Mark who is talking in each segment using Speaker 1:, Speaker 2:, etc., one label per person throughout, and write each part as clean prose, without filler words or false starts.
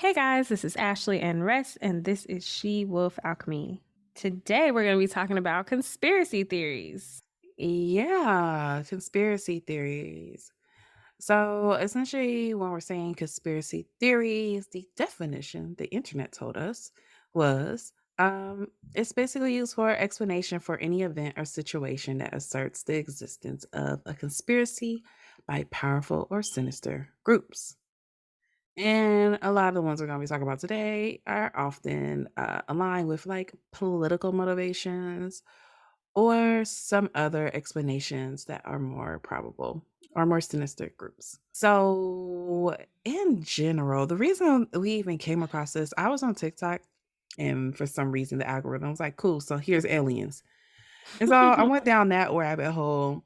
Speaker 1: Hey guys, this is Ashley and Rest, and this is She Wolf Alchemy. Today we're going to be talking about conspiracy theories.
Speaker 2: Yeah, conspiracy theories. So essentially, when we're saying conspiracy theories, the definition the internet told us was it's basically used for explanation for any event or situation that asserts the existence of a conspiracy by powerful or sinister groups. And a lot of the ones we're going to be talking about today are often aligned with like political motivations or some other explanations that are more probable or more sinister groups. So, in general, the reason we even came across this, I was on TikTok and for some reason the algorithm was like, cool, so here's aliens. And so I went down that rabbit hole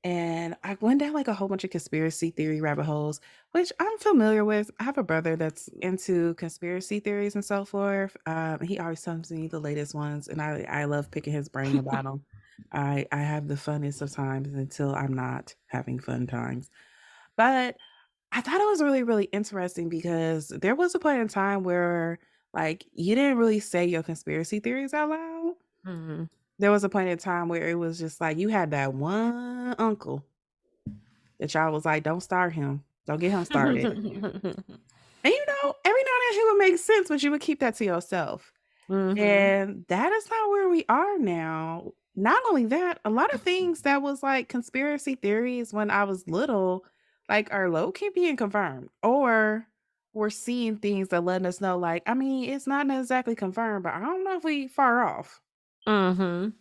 Speaker 2: and I went down like a whole bunch of conspiracy theory rabbit holes, which I'm familiar with. I have a brother that's into conspiracy theories and so forth. He always tells me the latest ones, and I love picking his brain about them. I have the funnest of times until I'm not having fun times. But I thought it was really, really interesting because there was a point in time where like you didn't really say your conspiracy theories out loud.
Speaker 1: Mhm.
Speaker 2: There was a point in time where it was just like you had that one uncle that y'all was like, "Don't start him. Don't get him started." And, every now and then he would make sense, but you would keep that to yourself.
Speaker 1: Mhm.
Speaker 2: And that is not where we are now. Not only that, a lot of things that was like conspiracy theories when I was little, like, are low-key being confirmed, or we're seeing things that letting us know, like, I mean, it's not exactly confirmed, but I don't know if we far off.
Speaker 1: Mhm.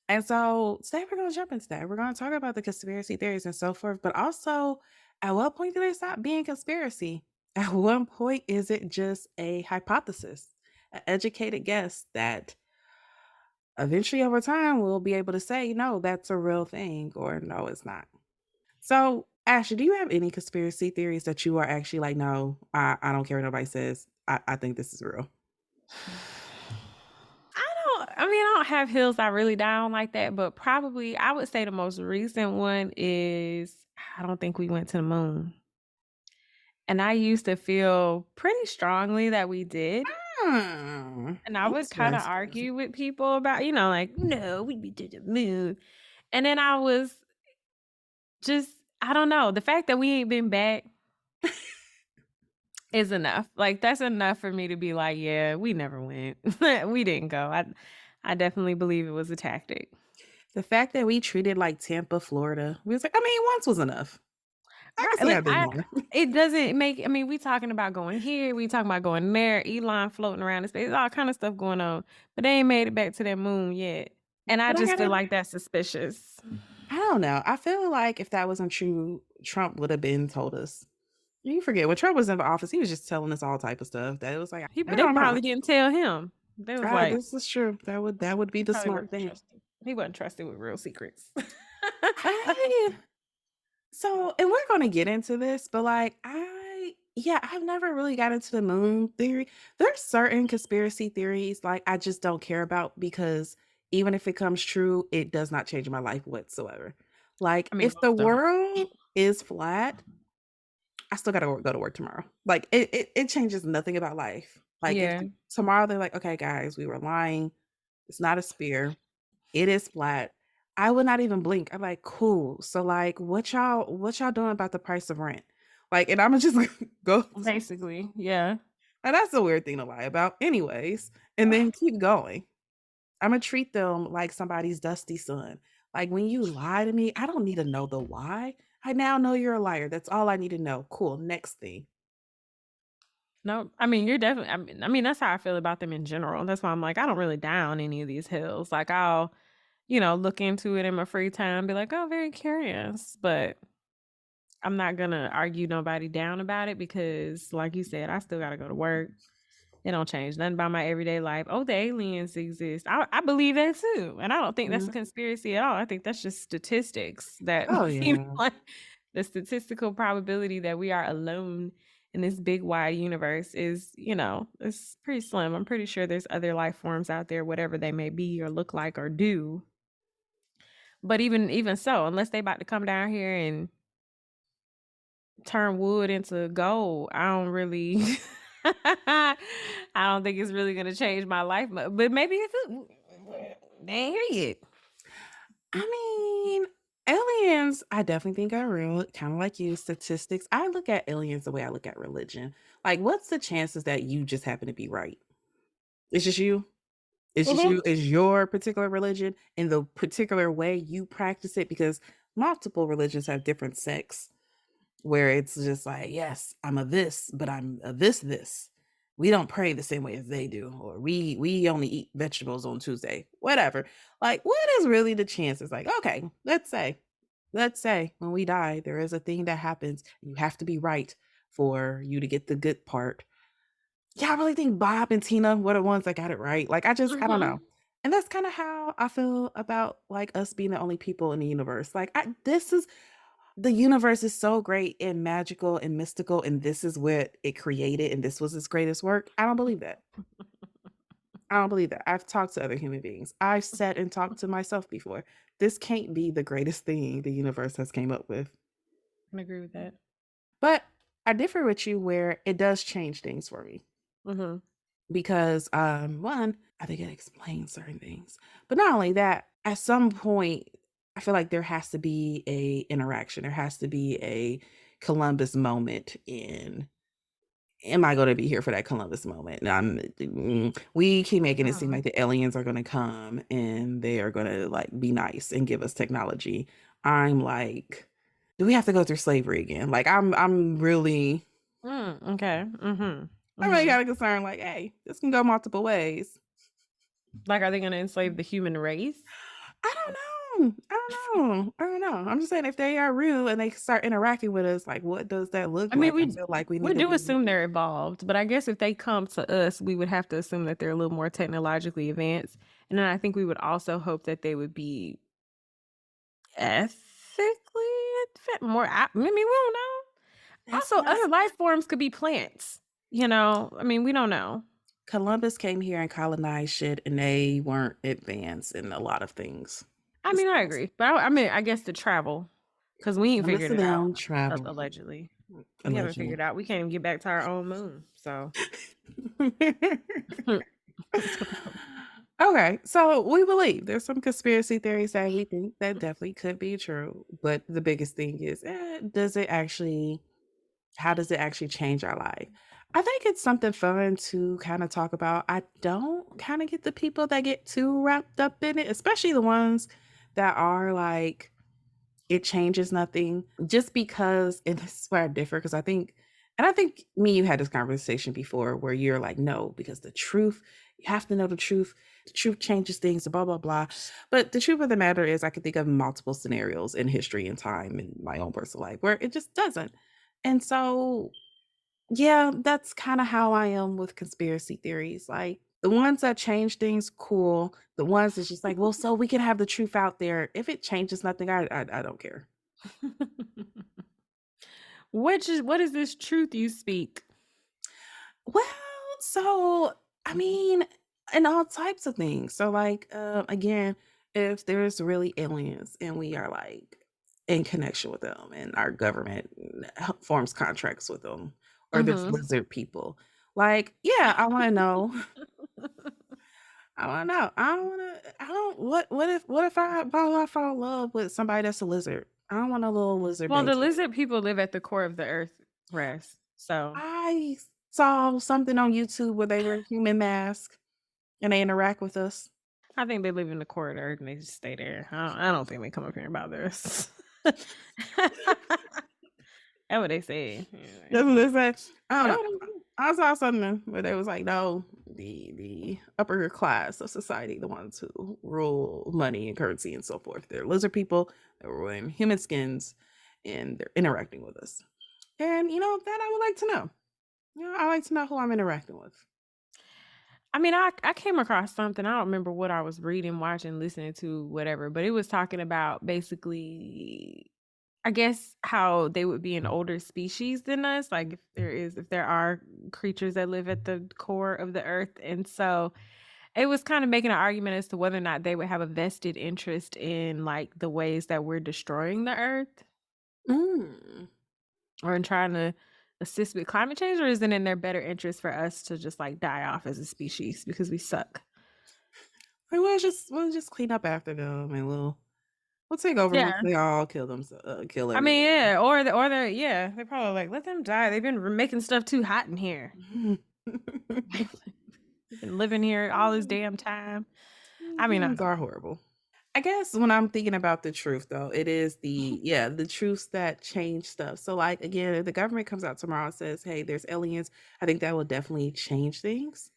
Speaker 2: And so today we're going to jump into that. We're going to talk about the conspiracy theories and so forth, but also at what point do they stop being conspiracy? At what point is it just a hypothesis, an educated guess that eventually over time we'll be able to say, no, that's a real thing, or no, it's not. So, Ashley, do you have any conspiracy theories that you are actually like, no, I don't care what nobody says. I think this is real?
Speaker 1: I don't have hills I really down like that, but probably I would say the most recent one is I don't think we went to the moon. And I used to feel pretty strongly that we did.
Speaker 2: Hmm,
Speaker 1: And I would kind of
Speaker 2: interesting.
Speaker 1: argue with people about, like, no, we be to the moon. And then I was just, I don't know, the fact that we ain't been back is enough. Like, that's enough for me to be like, yeah, we never went. We didn't go. I definitely believe it was a tactic.
Speaker 2: The fact that we treated like Tampa, Florida, we was like, I mean, once was enough. I can
Speaker 1: Right.
Speaker 2: see
Speaker 1: Like
Speaker 2: I've been there.
Speaker 1: it doesn't make I mean, we talking about going here, we talking about going there, Elon floating around in space, all kind of stuff going on, but they ain't made it back to that moon yet. And I
Speaker 2: But I
Speaker 1: just feel
Speaker 2: gotta
Speaker 1: like that's suspicious.
Speaker 2: I don't know. I feel like if that wasn't true, Trump would have been told us. You forget when Trump was in office, he was just telling us all type of stuff that it was like,
Speaker 1: But
Speaker 2: I
Speaker 1: they
Speaker 2: don't know.
Speaker 1: probably didn't tell him. They was like,
Speaker 2: This is true. That would be the
Speaker 1: probably
Speaker 2: smart
Speaker 1: wasn't
Speaker 2: thing.
Speaker 1: trusted. He wasn't trusted with real secrets.
Speaker 2: I and we're gonna get into this, but like yeah, I've never really got into the moon theory. There's certain conspiracy theories like I just don't care about because even if it comes true, it does not change my life whatsoever. Like
Speaker 1: I mean,
Speaker 2: if the
Speaker 1: most don't.
Speaker 2: world is flat, I still gotta go to work tomorrow. Like it changes nothing about life. Like if
Speaker 1: Yeah.
Speaker 2: tomorrow they're like, okay, guys, we were lying. It's not a spear. It is flat. I would not even blink. I'm like, "Cool. So, like, what y'all doing about the price of rent?" Like, and Imma just go
Speaker 1: Basically, yeah.
Speaker 2: and that's a weird thing to lie about anyways, and then keep going. Imma treat them like somebody's dusty son. Like, when you lie to me, I don't need to know the why. I now know you're a liar. That's all I need to know. Cool, next thing.
Speaker 1: No, I mean, you're definitely I mean, that's how I feel about them in general. That's why I'm like, I don't really down any of these hills. Like, I'll, look into it in my free time, be like, "Oh, very curious," but I'm not gonna argue nobody down about it because, like you said, I still gotta go to work. It don't change nothing about my everyday life. Oh, the aliens exist. I believe that too, and I don't think that's a
Speaker 2: Mhm.
Speaker 1: conspiracy at all. I think that's just statistics that,
Speaker 2: Oh, yeah.
Speaker 1: like, the statistical probability that we are alone in this big wide universe is, it's pretty slim. I'm pretty sure there's other life forms out there, whatever they may be or look like or do. But even so, unless they about to come down here and turn wood into gold, I don't really I don't think it's really gonna change my life, but maybe if it they ain't here yet.
Speaker 2: I mean, aliens, I definitely think are real, kind of like you, statistics. I look at aliens the way I look at religion. Like, what's the chances that you just happen to be right? It's just you. It's just
Speaker 1: Mhm.
Speaker 2: you. It's your particular religion and the particular way you practice it because multiple religions have different sects where it's just like, yes, I'm a this, but I'm a this. We don't pray the same way as they do, or we only eat vegetables on Tuesday, whatever. Like, what is really the chances? Like, okay, let's say when we die, there is a thing that happens. You have to be right for you to get the good part. Yeah, I really think Bob and Tina were the ones that got it right. Like, I don't know.
Speaker 1: Mhm.
Speaker 2: And that's kind of how I feel about like us being the only people in the universe. Like, this is the universe is so great and magical and mystical, and this is what it created, and this was its greatest work. I don't believe that. I don't believe that. I've talked to other human beings. I've sat and talked to myself before. This can't be the greatest thing the universe has came up with.
Speaker 1: I agree with that.
Speaker 2: But I differ with you where it does change things for me.
Speaker 1: Mhm.
Speaker 2: Because one, I think it explains certain things. But not only that, at some point, I feel like there has to be a interaction. There has to be a Columbus moment in am I gonna be here for that Columbus moment? And we keep making it seem
Speaker 1: Aw.
Speaker 2: like the aliens are gonna come and they are gonna like be nice and give us technology. I'm like, do we have to go through slavery again? Like
Speaker 1: Okay. Mhm.
Speaker 2: I'm really
Speaker 1: Mhm.
Speaker 2: kind of concerned, like, hey, this can go multiple ways.
Speaker 1: Like, are they gonna enslave the human race?
Speaker 2: I don't know. I don't know. I'm just saying if they are real and they start interacting with us, like what does that look
Speaker 1: I mean,
Speaker 2: like? I
Speaker 1: we
Speaker 2: feel like we
Speaker 1: we
Speaker 2: need to
Speaker 1: do
Speaker 2: be
Speaker 1: assume they're evolved, but I guess if they come to us, we would have to assume that they're a little more technologically advanced, and then I think we would also hope that they would be ethically more I mean, we don't know.
Speaker 2: that's
Speaker 1: Also,
Speaker 2: not
Speaker 1: other life forms could be plants, I mean, we don't know.
Speaker 2: Columbus came here and colonized shit, and they weren't advanced in a lot of things.
Speaker 1: I
Speaker 2: It's
Speaker 1: mean, I
Speaker 2: that's
Speaker 1: agree, but I mean, I guess to travel, because we ain't
Speaker 2: Columbus
Speaker 1: figured
Speaker 2: and
Speaker 1: it out,
Speaker 2: them travel
Speaker 1: allegedly. We haven't
Speaker 2: allegedly.
Speaker 1: figured out we can't even get back to our own moon, so
Speaker 2: Okay, so we believe there's some conspiracy theories that we think that definitely could be true, but the biggest thing is, does it actually how does it actually change our life? I think it's something fun to kind of talk about. I don't kind of get the people that get too wrapped up in it, especially the ones that are like, it changes nothing just because, and this is where I differ because I think me and you had this conversation before where you're like, no, because the truth, you have to know the truth. The truth changes things, blah, blah, blah. But the truth of the matter is, I can think of multiple scenarios in history and time in my own personal life where it just doesn't. And so, yeah, that's kind of how I am with conspiracy theories. Like the ones that change things, cool. The ones that's just like, well, so we can have the truth out there. If it changes nothing, I don't care.
Speaker 1: what is this truth you speak?
Speaker 2: Well, so I mean, and all types of things. So like again, if there's really aliens and we are like in connection with them and our government forms contracts with them or there's
Speaker 1: Mhm.
Speaker 2: lizard people. Like, yeah, I want to know. I want to know. I don't want to I don't what if I fall in love with somebody that's a lizard? I don't want a little lizard
Speaker 1: Well, the
Speaker 2: baby.
Speaker 1: lizard people live at the core of the earth rest, so
Speaker 2: I saw something on YouTube where they wear human masks and they interact with us.
Speaker 1: I think they live in the core of the earth and they just stay there. I don't think they come up here about this. That's what they say, anyway.
Speaker 2: That's what they say. I don't
Speaker 1: That's
Speaker 2: know.
Speaker 1: what they say.
Speaker 2: I saw something where they was like, no, the upper class of society, the ones who rule money and currency and so forth, they're lizard people. They're wearing human skins, and they're interacting with us. And that I would like to know. I like to know who I'm interacting with.
Speaker 1: I mean, I came across something, I don't remember what I was reading, watching, listening to, whatever, but it was talking about basically, I guess, how they would be an older species than us, like, if there are creatures that live at the core of the earth, and so it was kind of making an argument as to whether or not they would have a vested interest in, like, the ways that we're destroying the earth
Speaker 2: Mm.
Speaker 1: or in trying to assist with climate change, or is it in their better interest for us to just, like, die off as a species because we suck?
Speaker 2: Like, we'll just clean up after them, and we'll take over once
Speaker 1: Yeah.
Speaker 2: they all kill
Speaker 1: I mean,
Speaker 2: everyone.
Speaker 1: yeah, or they're yeah, they're probably like, "Let them die, they've been making stuff too hot in here. They've been living here all this damn time." I mean, I
Speaker 2: Humans
Speaker 1: don't
Speaker 2: are
Speaker 1: know.
Speaker 2: horrible. I guess when I'm thinking about the truth though, it is the truths that change stuff. So like again, if the government comes out tomorrow and says, "Hey, there's aliens," I think that will definitely change things.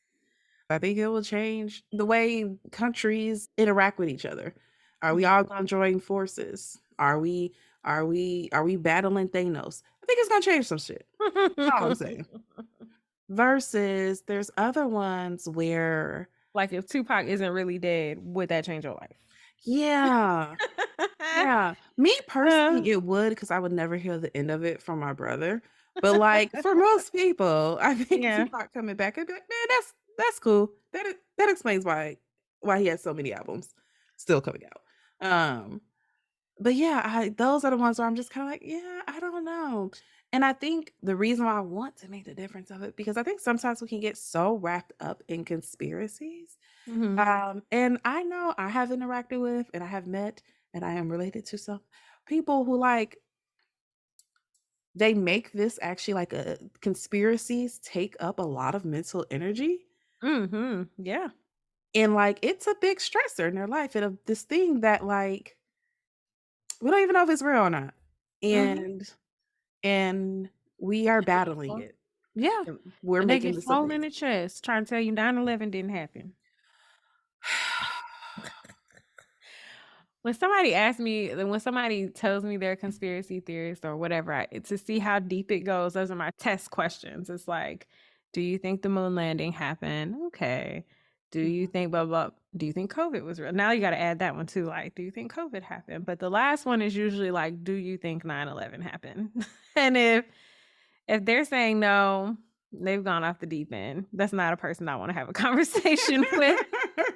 Speaker 2: I think it will change the way countries interact with each other. Are we
Speaker 1: Mhm.
Speaker 2: all gonna join forces? Are we battling Thanos? I think it's gonna change some shit. That's all I'm saying. Versus there's other ones where
Speaker 1: Like, if Tupac isn't really dead, would that change your life?
Speaker 2: yeah. Yeah. Me
Speaker 1: Uh,
Speaker 2: personally, it would, because I would never hear the end of it from my brother. But, like, for most people, I think
Speaker 1: yeah.
Speaker 2: Tupac coming back, I'd be like, "Man, that's cool. That explains why he has so many albums still coming out." But yeah, I those are the ones where I'm just kinda like, "Yeah, I don't know." And I think the reason why I want to make the difference of it, because I think sometimes we can get so wrapped up in conspiracies.
Speaker 1: Mhm.
Speaker 2: And I know I have interacted with and I have met and I am related to some people who like they make this actually like a conspiracies take up a lot of mental energy,
Speaker 1: Mhm. Yeah.
Speaker 2: and like it's a big stressor in their life, and this thing that like we don't even know if it's real or not.
Speaker 1: Mhm.
Speaker 2: And and we are
Speaker 1: And they get
Speaker 2: battling
Speaker 1: swole
Speaker 2: it. Yeah, we're
Speaker 1: and they
Speaker 2: making
Speaker 1: get
Speaker 2: this a
Speaker 1: swole
Speaker 2: big
Speaker 1: in the chest trying to tell you 9/11 didn't happen. When somebody tells me they're a conspiracy theorist or whatever, to see how deep it goes, those are my test questions. It's like, do you think the moon landing happened? Okay. Do you
Speaker 2: Mhm.
Speaker 1: think blah blah? Do you think COVID was real? Now you got to add that one too. Like, do you think COVID happened? But the last one is usually like, do you think 9/11 happened? And if they're saying no, they've gone off the deep end. That's not a person I want to have a conversation with.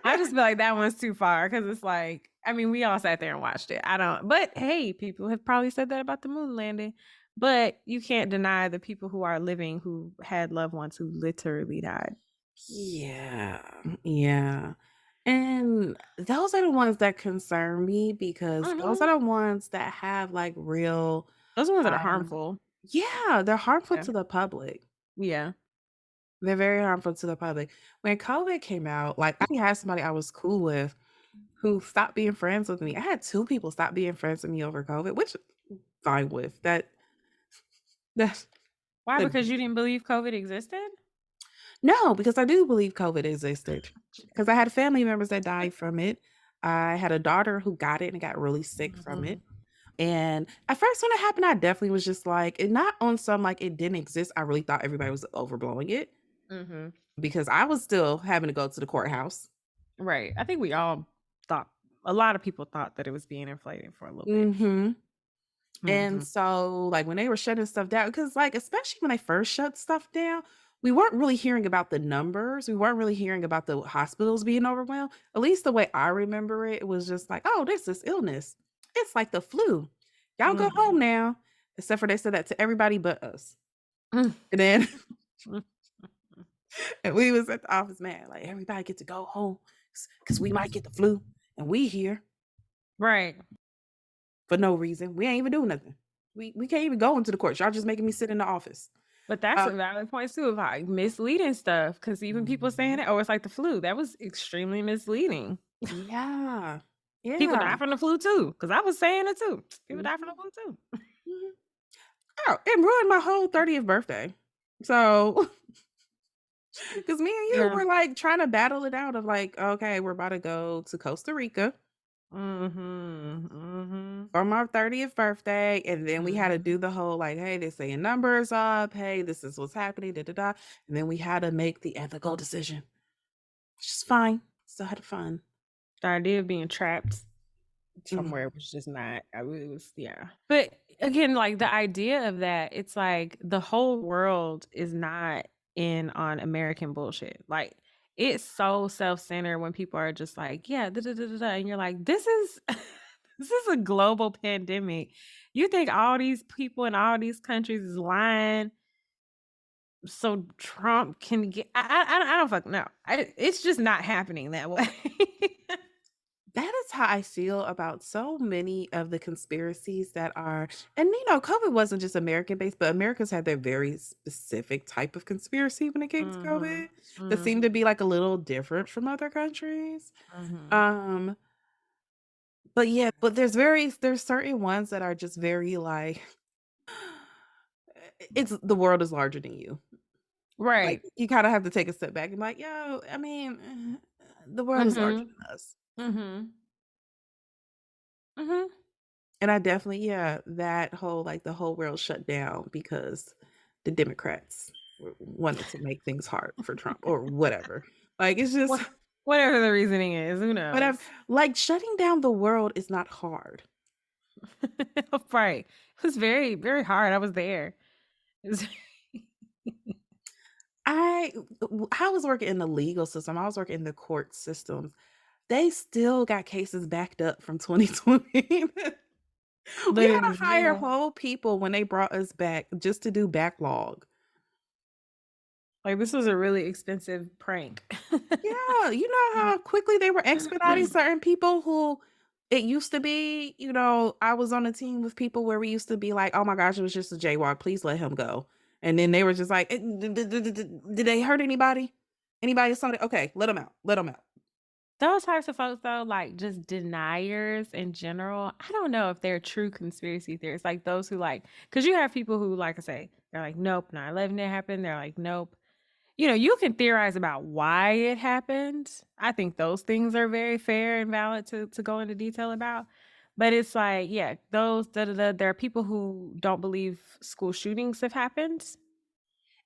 Speaker 1: I just feel like that one's too far because it's like, I mean, we all sat there and watched it. I don't, but hey, people have probably said that about the moon landing. But you can't deny the people who are living who had loved ones who literally died.
Speaker 2: Yeah, yeah. And those are the ones that concern me because those
Speaker 1: Mhm.
Speaker 2: are the ones that have like real
Speaker 1: Those are the ones that are
Speaker 2: um
Speaker 1: harmful.
Speaker 2: yeah, they're harmful
Speaker 1: Yeah.
Speaker 2: to the public.
Speaker 1: Yeah.
Speaker 2: They're very harmful to the public. When COVID came out, like I had somebody I was cool with who stopped being friends with me. I had two people stop being friends with me over COVID, which fine with. That's
Speaker 1: Why?
Speaker 2: that
Speaker 1: Because you didn't believe COVID existed?
Speaker 2: no, because I do believe COVID existed. Because I had family members that died from it. I had a daughter who got it and got really sick from
Speaker 1: Mhm.
Speaker 2: it. And at first, when it happened, I definitely was just like, and not on some like it didn't exist. I really thought everybody was overblowing it
Speaker 1: Mhm.
Speaker 2: because I was still having to go to the courthouse.
Speaker 1: Right. I think we all thought a lot of people thought that it was being inflated for a little bit.
Speaker 2: Hmm. And
Speaker 1: Mhm.
Speaker 2: so, like, when they were shutting stuff down, because, like, especially when they first shut stuff down, we weren't really hearing about the numbers. We weren't really hearing about the hospitals being overwhelmed. At least the way I remember it, it was just like, oh, there's this illness. It's like the flu. Y'all go
Speaker 1: Mhm.
Speaker 2: home now. Except for they said that to everybody but us.
Speaker 1: Mm.
Speaker 2: And then
Speaker 1: Mm.
Speaker 2: and we was at the office, man, like everybody get to go home because we might get the flu. And we here
Speaker 1: Right.
Speaker 2: for no reason. We ain't even doing nothing. We can't even go into the courts. Y'all just making me sit in the office.
Speaker 1: But that's
Speaker 2: Uh,
Speaker 1: a valid point too of like misleading stuff because even people saying
Speaker 2: mhm.
Speaker 1: it, oh, it's like the flu. That was extremely misleading.
Speaker 2: Yeah.
Speaker 1: People
Speaker 2: Yeah.
Speaker 1: die from the flu too, because I was saying it too. People die from the
Speaker 2: Mhm,
Speaker 1: flu too.
Speaker 2: mhm. Oh, it ruined my whole 30th birthday. So, because me and you
Speaker 1: Yeah.
Speaker 2: were like trying to battle it out of like, okay, we're about to go to Costa Rica
Speaker 1: Mhm. Mhm.
Speaker 2: for my 30th birthday. And then we had to
Speaker 1: Mhm.
Speaker 2: do the whole like, hey, they're saying numbers up. Hey, this is what's happening. Da, da, da. And then we had to make the ethical decision, which is fine. Still had fun.
Speaker 1: The idea of being trapped
Speaker 2: Mhm.
Speaker 1: somewhere was just not I it was yeah. But again, like, the idea of that, it's like the whole world is not in on American bullshit. Like, it's so self-centered when people are just like, "Yeah, da, da, da, da, da," and you're like, "This is this is a global pandemic. You think all these people in all these countries is lying so Trump can get I don't fucking know. It's just not happening that way.
Speaker 2: That is how I feel about so many of the conspiracies that are and, COVID wasn't just American-based, but Americans had their very specific type of conspiracy when it came to
Speaker 1: Mhm.
Speaker 2: COVID that seemed to
Speaker 1: Mhm.
Speaker 2: be, like, a little different from other countries.
Speaker 1: Mhm.
Speaker 2: Um, but yeah, but there's certain ones that are just very, like, it's the world is larger than you. Like,
Speaker 1: Right.
Speaker 2: you kinda have to take a step back and be like, "Yo, I mean, the world is larger
Speaker 1: Mhm.
Speaker 2: than us."
Speaker 1: Mhm. Mhm.
Speaker 2: And I definitely yeah, that whole like, the whole world shut down because the Democrats wanted to make things hard for Trump or whatever. Like, it's just
Speaker 1: What whatever the reasoning is, who
Speaker 2: whatever.
Speaker 1: knows?
Speaker 2: Like, shutting down the world is not hard.
Speaker 1: Right. It was very, very hard. I was there. It was
Speaker 2: I was working in the legal system, I was working in the court systems. They still got cases backed up from 2020. We had to
Speaker 1: literally,
Speaker 2: hire
Speaker 1: yeah.
Speaker 2: whole people when they brought us back just to do backlog.
Speaker 1: Like, this was a really expensive prank.
Speaker 2: Yeah, you know how quickly they were expediting certain people who it used to be, I was on a team with people where we used to be like, "Oh my gosh, it was just a jaywalk, please let him go." And then they were just like, Did they hurt anybody? Anybody or something? Okay, let them out, let them out."
Speaker 1: Those types of folks, though, like, just deniers in general, I don't know if they're true conspiracy theorists, like, those who, like, because you have people who, like I say, they're like, "Nope, 9/11 didn't happen." They're like, "Nope." You can theorize about why it happened. I think those things are very fair and valid to go into detail about. But it's like, yeah, those da da da. There are people who don't believe school shootings have happened.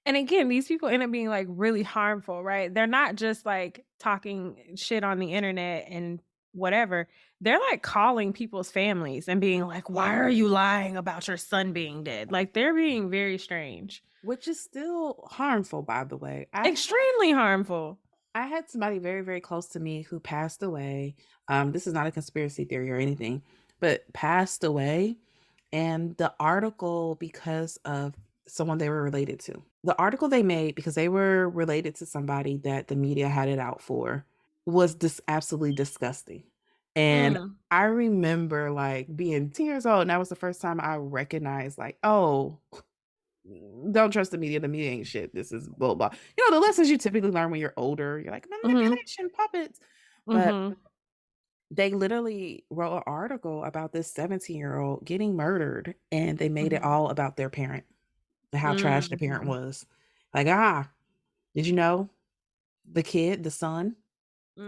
Speaker 1: And again, these people end up being like really harmful, right? They're not just like talking shit on the internet and whatever. They're like calling people's families and being like, why are you lying about your son being dead? Like they're being very strange,
Speaker 2: Which is still harmful, by the way.
Speaker 1: extremely harmful.
Speaker 2: I had somebody very, very close to me who passed away. This is not a conspiracy theory or anything, but passed away. And the article, because of someone they were related to, the article they made because they were related to somebody that the media had it out for was just absolutely disgusting. And
Speaker 1: Mm.
Speaker 2: I remember like being 10 years old, and that was the first time I recognized, like, oh, don't trust the media. The media ain't shit. This is blah blah. The lessons you typically learn when you're older. You're like
Speaker 1: Mhm.
Speaker 2: manipulation, puppets. But
Speaker 1: Mhm.
Speaker 2: they literally wrote an article about this 17-year-old getting murdered, and they made it
Speaker 1: Mhm.
Speaker 2: all about their parent and how trash the parent
Speaker 1: Mhm.
Speaker 2: was. Like, did you know the kid, the son,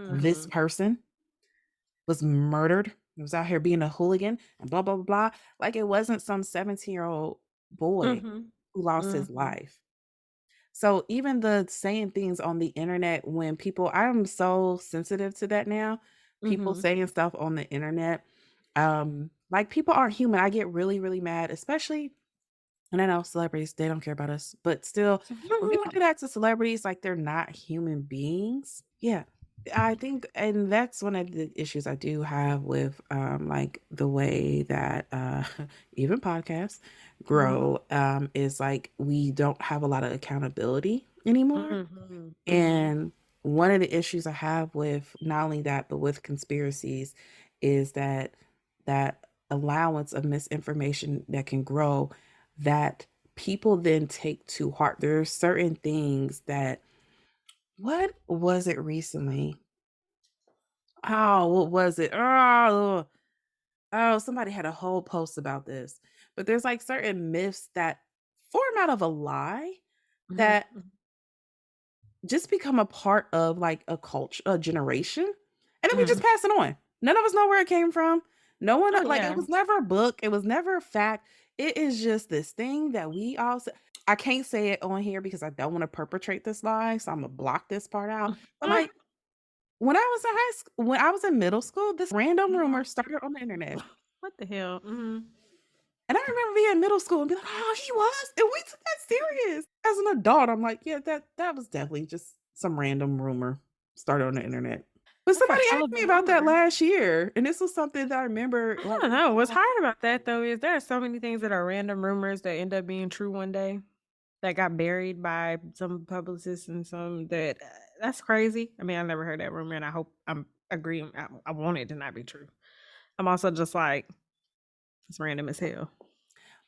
Speaker 2: this
Speaker 1: Mhm.
Speaker 2: person was murdered? He was out here being a hooligan and blah blah blah. Blah. Like it wasn't some 17-year-old boy
Speaker 1: Mhm.
Speaker 2: who lost his
Speaker 1: Mhm.
Speaker 2: life. So even the saying things on the internet when people I'm so sensitive to that now. People
Speaker 1: Mhm.
Speaker 2: saying stuff on the internet. Like people aren't human. I get really, really mad, especially and I know celebrities, they don't care about us. But still, when people do that to celebrities, like they're not human beings. Yeah. I think and that's one of the issues I do have with like the way that even podcasts
Speaker 1: Mhm.
Speaker 2: grow is like we don't have a lot of accountability anymore.
Speaker 1: Mhm. Mhm.
Speaker 2: And one of the issues I have with not only that, but with conspiracies is that allowance of misinformation that can grow that people then take to heart. There are certain things that what was it recently? Oh, what was it? Oh, somebody had a whole post about this. But there's like certain myths that form out of a lie
Speaker 1: Mhm.
Speaker 2: that
Speaker 1: Mhm.
Speaker 2: just become a part of, like, a culture a generation, and then we just
Speaker 1: Mhm.
Speaker 2: pass it on. None of us know where it came from. No one
Speaker 1: Oh,
Speaker 2: like,
Speaker 1: yeah.
Speaker 2: it was never a book, it was never a fact. It is just this thing that we all say I can't say it on here because I don't wanna perpetrate this lie, so Imma block this part out, but,
Speaker 1: Mhm.
Speaker 2: like, when I was in middle school, this random rumor started on the internet,
Speaker 1: What the hell? Mhm.
Speaker 2: and I remember being in middle school and be like, "Oh, he was?" And we took that serious. As an adult, I'm like, "Yeah, that was definitely just some random rumor started on the internet." But
Speaker 1: That's a
Speaker 2: somebody
Speaker 1: hell
Speaker 2: asked
Speaker 1: of
Speaker 2: me
Speaker 1: a
Speaker 2: about that
Speaker 1: rumor.
Speaker 2: last year, and this was something that I remember,
Speaker 1: I
Speaker 2: like,
Speaker 1: don't know. What's hard about that, though, is there are so many things that are random rumors that end up being true one day. that got buried by some publicists and some that that's crazy. I mean, I never heard that rumor, and I hope I'm agreeing. I want it to not be true. I'm also just like it's random as hell.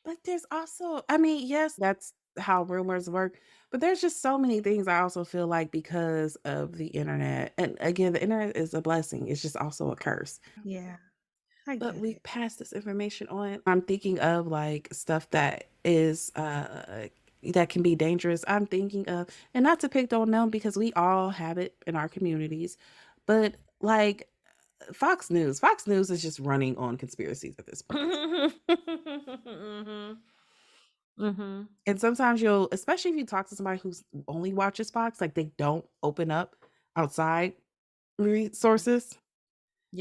Speaker 2: But there's also I mean, yes, that's how rumors work, but there's just so many things I also feel like because of the internet. And again, the internet is a blessing. It's just also a curse.
Speaker 1: Yeah, I
Speaker 2: But
Speaker 1: get
Speaker 2: we
Speaker 1: it.
Speaker 2: pass this information on. I'm thinking of like stuff that is that can be dangerous. I'm thinking of and not to pick on them because we all have it in our communities, but like Fox News. Fox News is just running on conspiracies at this point.
Speaker 1: Mhm. Mhm.
Speaker 2: And sometimes you'll especially if you talk to somebody who's only watches Fox, like, they don't open up outside resources,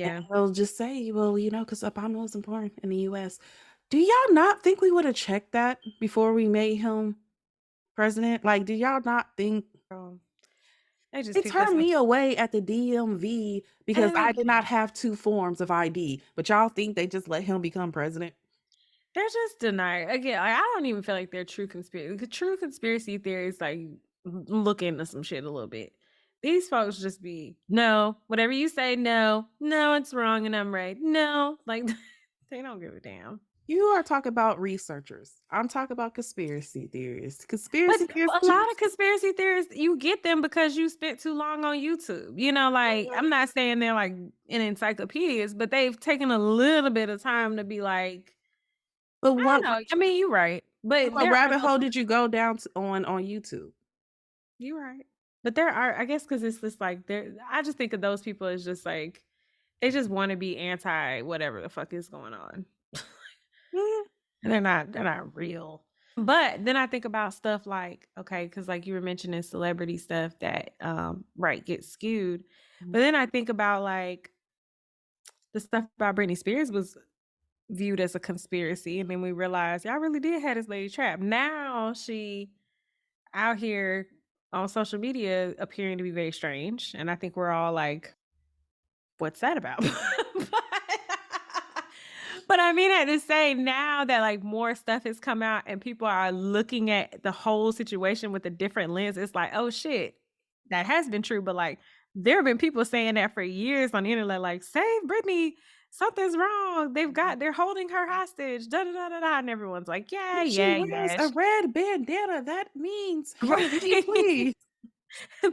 Speaker 2: and
Speaker 1: Yeah.
Speaker 2: they'll just say, "Well, because Obama was born in the US." Do y'all not think we woulda checked that before we made him president? Like, do y'all not think
Speaker 1: Girl, they just
Speaker 2: they
Speaker 1: picked us
Speaker 2: turned
Speaker 1: up.
Speaker 2: me away at the DMV because
Speaker 1: And
Speaker 2: I
Speaker 1: then
Speaker 2: did not have 2 forms of ID, but y'all think they just let him become president?
Speaker 1: they're just denying again, I don't even feel like they're true conspiracy the true conspiracy theories, like, look into some shit a little bit. These folks just be, "No, whatever you say, no. No, it's wrong and I'm right. No." Like, they don't give a damn.
Speaker 2: You are talking about researchers. I'm talking about conspiracy theorists.
Speaker 1: But
Speaker 2: Conspiracy theorists
Speaker 1: a lot of conspiracy theorists, you get them because you spent too long on YouTube. Like, I'm not saying they're, like, in encyclopedias, but they've taken a little bit of time to be like,
Speaker 2: but
Speaker 1: I
Speaker 2: what
Speaker 1: don't know. I mean, you're right, but
Speaker 2: what
Speaker 1: there are
Speaker 2: rabbit
Speaker 1: those
Speaker 2: hole did you go down on YouTube?
Speaker 1: you're right. But there are I guess because it's just, like, there I just think of those people as just, like, they just wanna be anti whatever the fuck is going on.
Speaker 2: Mhm,
Speaker 1: And they're not real. But then I think about stuff like, okay, because like you were mentioning celebrity stuff that, right, gets skewed.
Speaker 2: mhm.
Speaker 1: But then I think about, like, the stuff about Britney Spears was viewed as a conspiracy, and then we realized y'all really did have this lady trapped. Now she out here on social media appearing to be very strange, and I think we're all like, "What's that about?" But I mean that to say now that, like, more stuff has come out and people are looking at the whole situation with a different lens, it's like, "Oh, shit. That has been true," but, like, there have been people saying that for years on the internet, like, "Save Britney. Something's wrong. They're holding her hostage. Da da da da da," and everyone's like, "Yeah,
Speaker 2: If she
Speaker 1: yeah,
Speaker 2: wears
Speaker 1: yeah."
Speaker 2: a red bandana, that means hallelujah,
Speaker 1: Right.
Speaker 2: please.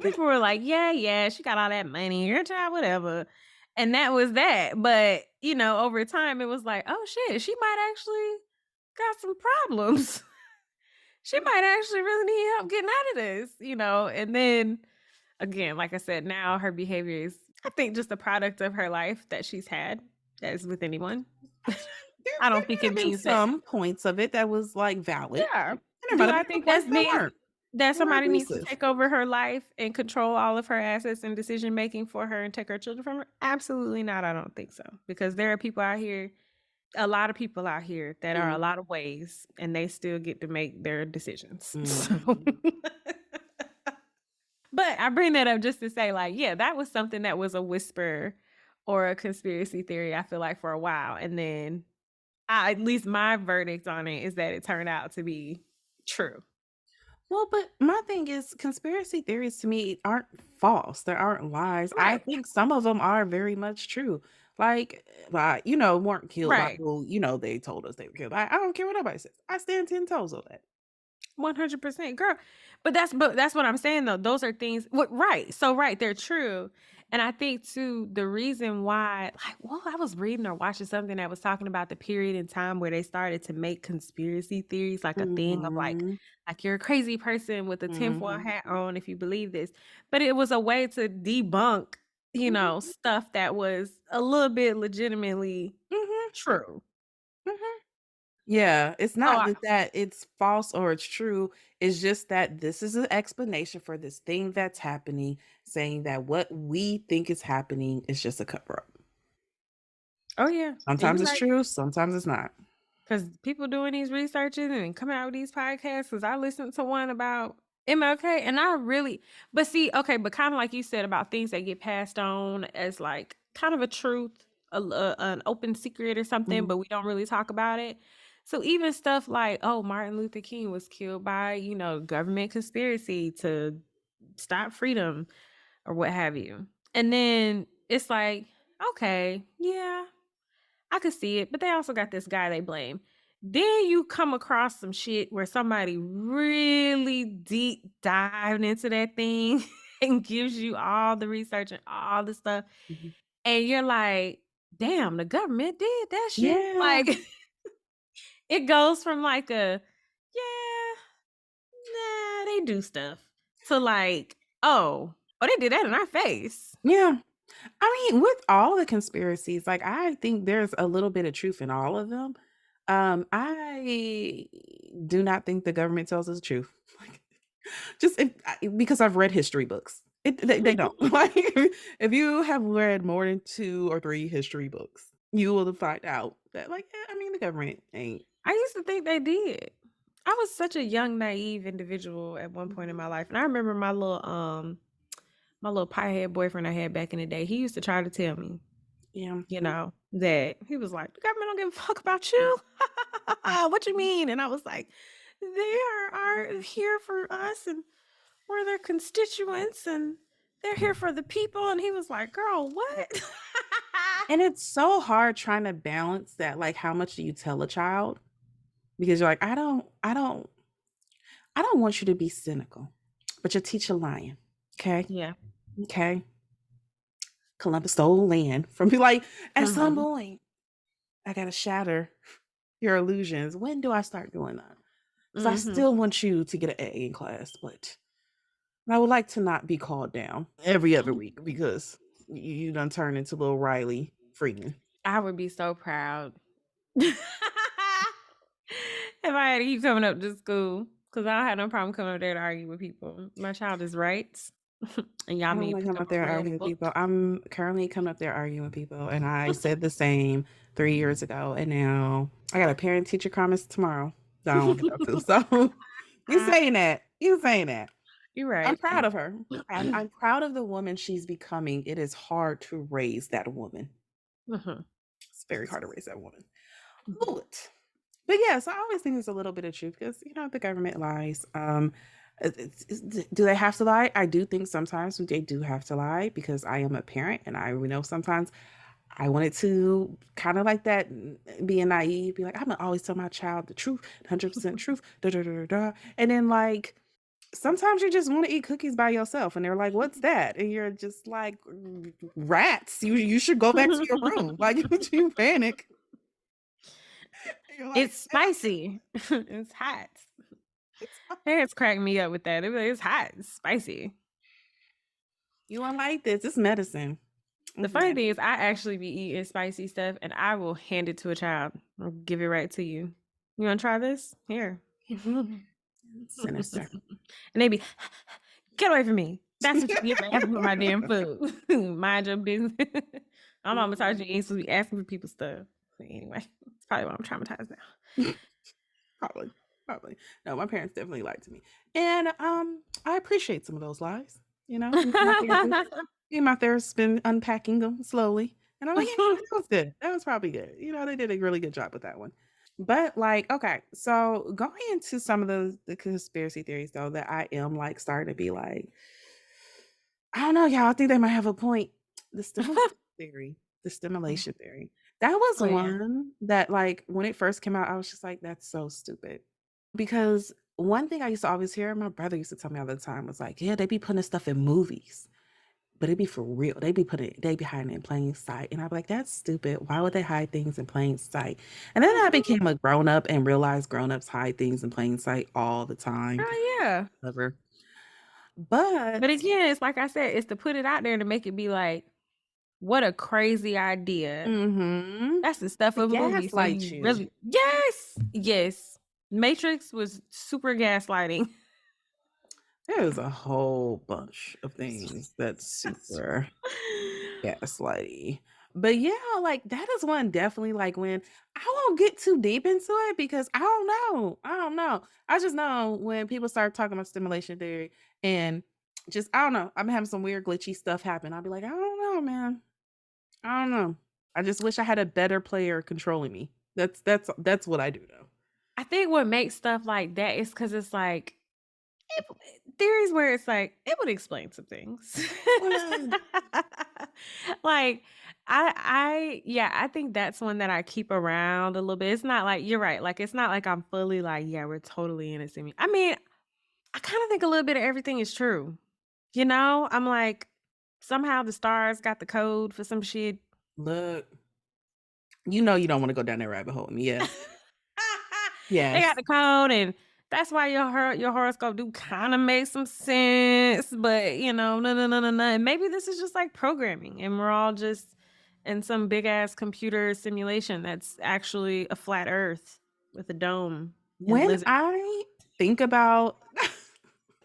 Speaker 1: People were like, "Yeah, yeah, she got all that money, your child, whatever." And that was that. But, over time, it was like, "Oh, shit, she might actually got some problems. She might actually really need help getting out of this." And then again, like I said, now her behavior is, I think, just a product of her life that she's had, as with anyone.
Speaker 2: I mean, there
Speaker 1: I
Speaker 2: there
Speaker 1: don't think
Speaker 2: may
Speaker 1: it
Speaker 2: have been
Speaker 1: means that
Speaker 2: some points of it that was, like, valid,
Speaker 1: yeah.
Speaker 2: and there might
Speaker 1: Do
Speaker 2: have
Speaker 1: I
Speaker 2: been other
Speaker 1: think
Speaker 2: points
Speaker 1: that
Speaker 2: that
Speaker 1: means
Speaker 2: weren't.
Speaker 1: that
Speaker 2: They were
Speaker 1: somebody needs to
Speaker 2: abusive.
Speaker 1: take over her life and control all of her assets and decision making for her and take her children from her? Absolutely not, I don't think so, because there are people out here a lot of people out here that are a
Speaker 2: Mhm,
Speaker 1: lot of ways, and they still get to make their decisions. So
Speaker 2: mhm.
Speaker 1: but I bring that up just to say, like, yeah, that was something that was a whisper or a conspiracy theory, I feel like, for a while, and then at least my verdict on it is that it turned out to be true.
Speaker 2: Well, but my thing is conspiracy theories to me aren't false. There aren't lies. I
Speaker 1: Right,
Speaker 2: think some of them are very much true. Like, weren't killed by
Speaker 1: right.
Speaker 2: who, they told us they were killed. I don't care what nobody says. I stand 10 toes on that.
Speaker 1: 100%, girl. But that's what I'm saying though. Those are things what right. So right, they're true. And I think too, the reason why, like, well, I was reading or watching something that was talking about the period in time where they started to make conspiracy theories like a thing of
Speaker 2: Mhm,
Speaker 1: like you're a crazy person with a tinfoil
Speaker 2: mhm,
Speaker 1: hat on if you believe this. But it was a way to debunk,
Speaker 2: mhm,
Speaker 1: stuff that was a little bit legitimately
Speaker 2: mhm,
Speaker 1: true.
Speaker 2: mhm. Yeah, it's
Speaker 1: So
Speaker 2: not that it's false or it's true. It's just that this is an explanation for this thing that's happening, saying that what we think is happening is just a cover up.
Speaker 1: oh yeah, and
Speaker 2: Sometimes
Speaker 1: you're
Speaker 2: it's
Speaker 1: right.
Speaker 2: true, sometimes it's not.
Speaker 1: 'Cause people doing these researches and coming out with these podcasts. Cause I listened to one about MLK and I really but see, okay, but kinda like you said about things that get passed on as, like, kind of a truth, an open secret or something,
Speaker 2: Mhm,
Speaker 1: but we don't really talk about it. So even stuff like, oh, Martin Luther King was killed by, government conspiracy to stop freedom or what have you. And then it's like, okay, yeah, I could see it, but they also got this guy they blame. Then you come across some shit where somebody really deep dived into that thing and gives you all the research and all the stuff.
Speaker 2: Mhm.
Speaker 1: And you're like, damn, the government did that shit.
Speaker 2: Yeah.
Speaker 1: Like it goes from like a, yeah, nah, they do stuff to like, oh, they did that in our face.
Speaker 2: Yeah. I mean, with all the conspiracies, like, I think there's a little bit of truth in all of them. I do not think the government tells us the truth. Like, just because I've read history books. They don't. Like, if you have read more than 2 or 3 history books, you will find out that, like, I mean, the government ain't.
Speaker 1: I used to think they did. I was such a young, naive individual at one point in my
Speaker 2: Mhm.
Speaker 1: life, and I remember my little piehead boyfriend I had back in the day. He used to try to tell me,
Speaker 2: Yeah.
Speaker 1: that he was like, "The government don't give a fuck about you." What you mean? And I was like, "They are here for us, and we're their constituents, and they're here for the people." And he was like, "Girl, what?"
Speaker 2: And it's so hard trying to balance that, like, how much do you tell a child? Because you're like, I don't want you to be cynical, but your teacher lying. Okay.
Speaker 1: Yeah.
Speaker 2: Okay. Columbus stole land from you. Like, at some
Speaker 1: Mhm.
Speaker 2: point, I gotta shatter your illusions. When do I start doing that? Because I
Speaker 1: Mhm.
Speaker 2: still want you to get an A in class, but I would like to not be called down every other week because you done turned into little Riley Freeman.
Speaker 1: I would be so proud. If I had to keep coming up to school, because I don't have no problem coming up there to argue with people. My child is right, and y'all
Speaker 2: I don't
Speaker 1: need to
Speaker 2: wanna
Speaker 1: pick
Speaker 2: come
Speaker 1: up
Speaker 2: up
Speaker 1: a
Speaker 2: there
Speaker 1: real
Speaker 2: arguing with people.
Speaker 1: book.
Speaker 2: I'm currently coming up there arguing with people, and I said the same 3 years ago, and now I got a parent-teacher conference tomorrow that I wanna go to, so you saying that, you saying that.
Speaker 1: You're
Speaker 2: I'm
Speaker 1: right.
Speaker 2: proud of her. I'm proud of the woman she's becoming. It is hard to raise that woman.
Speaker 1: Mhm.
Speaker 2: It's very hard to raise that woman.
Speaker 1: Mhm.
Speaker 2: But yes, I always think there's a little bit of truth because the government lies. Do they have to lie? I do think sometimes they do have to lie because I am a parent and I know sometimes I wanted to kind of like that, being naive, be like, I'm gonna always tell my child the truth, 100% truth, da da da da da. And then like sometimes you just want to eat cookies by yourself, and they're like, "What's that?" And you're just like, "Rats! You should go back to your room." Like you panic. You're like,
Speaker 1: It's spicy. It's hot.
Speaker 2: "It's
Speaker 1: Parents crack me up with that. They be like, "It's hot. It's spicy."
Speaker 2: You won't like this. It's medicine.
Speaker 1: The
Speaker 2: It's
Speaker 1: funny
Speaker 2: medicine.
Speaker 1: thing is, I actually be eating spicy stuff, and I will hand it to a child. I'll give it right to you. You wanna try this? Here.
Speaker 2: It's sinister.
Speaker 1: And they be, "Get away from me. That's what you get for asking for my damn food. Mind your business." My mama taught you
Speaker 2: Mhm.
Speaker 1: ain't supposed to be asking for people's stuff. But anyway, it's probably why I'm traumatized
Speaker 2: Probably, probably. No, my parents definitely lied to me, and I appreciate some of those lies. Me and my therapist,
Speaker 1: now.
Speaker 2: me and my therapist been unpacking them slowly, and I'm like, that was good. That was probably good. They did a really good job with that one. But like, okay, so going into some of the conspiracy theories though, that I am like starting to be like, I don't know, y'all. I think they might have a point. The stimulation theory, the stimulation theory. That was
Speaker 1: Oh, yeah.
Speaker 2: one that, like, when it first came out, I was just like, "That's so stupid." Because one thing I used to always hear, my brother used to tell me all the time, was like, "Yeah, they be putting stuff in movies, but it be for real. They be hiding it in plain sight." And I'd be like, "That's stupid. Why would they hide things in plain sight?" And then I
Speaker 1: Mhm.
Speaker 2: became a grown up and realized grown ups hide things in plain sight all the time.
Speaker 1: Oh, yeah.
Speaker 2: Clever.
Speaker 1: But
Speaker 2: But
Speaker 1: again, it's like I said, it's to put it out there to make it be like, "What a crazy idea."
Speaker 2: mhm.
Speaker 1: That's the stuff
Speaker 2: To
Speaker 1: of a movie, so
Speaker 2: gaslight
Speaker 1: you
Speaker 2: you.
Speaker 1: really Yes! Yes. Matrix was super gaslighting.
Speaker 2: There's a whole bunch of things that's super gaslighty. But yeah, like that is one definitely like when I won't get too deep into it because I don't know. I don't know. I just know when people start talking about stimulation theory and just I don't know. I'm having some weird glitchy stuff happen. I'll be like, I don't know, man. I don't know. I just wish I had a better player controlling me. That's what I do know.
Speaker 1: I think what makes stuff like that is because it's like it theories where it's like, it would explain some things.
Speaker 2: Well,
Speaker 1: Like, I yeah, I think that's one that I keep around a little bit. It's not like you're right, like, it's not like I'm fully like, "Yeah, we're totally in a I mean, I kinda think a little bit of everything is true, you know? I'm like, somehow the stars got the code for some shit.
Speaker 2: look, you know you don't wanna go down that rabbit hole, and yes.
Speaker 1: They got
Speaker 2: Yes.
Speaker 1: the code, and that's why your horoscope do kinda make some sense, but, no, no, no, no, no, and maybe this is just like programming, and we're all just in some big ass computer simulation that's actually a flat Earth with a dome and
Speaker 2: When
Speaker 1: lizards.
Speaker 2: I think about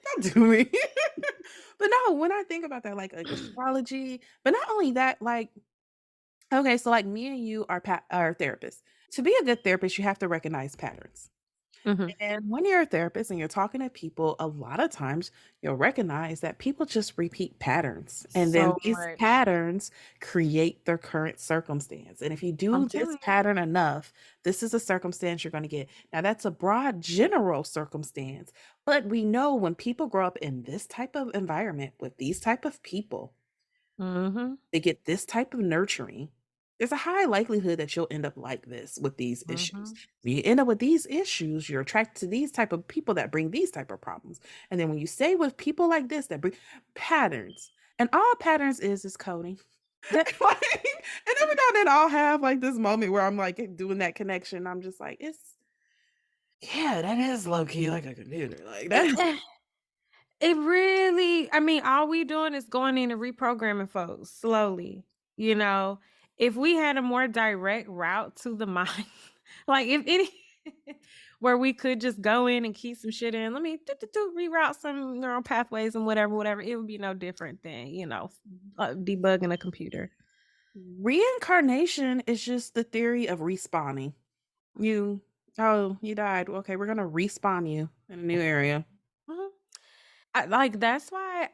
Speaker 2: don't do me. But no, when I think about that, like astrology, but not only that, like, okay, so like me and you are therapists. To be a good therapist, you have to recognize patterns.
Speaker 1: Mhm.
Speaker 2: And when you're a therapist and you're talking to people, a lot of times you'll recognize that people just repeat patterns. And then
Speaker 1: So
Speaker 2: these
Speaker 1: much.
Speaker 2: patterns create their current circumstance. And if you
Speaker 1: I'm
Speaker 2: do this
Speaker 1: telling you.
Speaker 2: pattern enough, this is a circumstance you're going to get. Now, that's a broad, general circumstance. But we know when people grow up in this type of environment with these type of people,
Speaker 1: Mhm.
Speaker 2: they get this type of nurturing, there's a high likelihood that you'll end up like this with these issues.
Speaker 1: Mhm.
Speaker 2: When you end up with these issues, you're attracted to these type of people that bring these type of problems. And then when you stay with people like this that bring patterns, and all patterns is coding.
Speaker 1: That
Speaker 2: Like, and every now and then I'll have like this moment where I'm like doing that connection. I'm just like, it's yeah, that is low key like a computer. Like that.
Speaker 1: It really I mean, all we doing is going in and reprogramming folks slowly, you know? If we had a more direct route to the mind, like, if any where we could just go in and key some shit in, let me reroute some neural pathways and whatever, whatever, it would be no different than, debugging a computer.
Speaker 2: Reincarnation is just the theory of respawning. You oh, you died. Okay, we're gonna respawn you in a new area.
Speaker 1: Mhm. That's why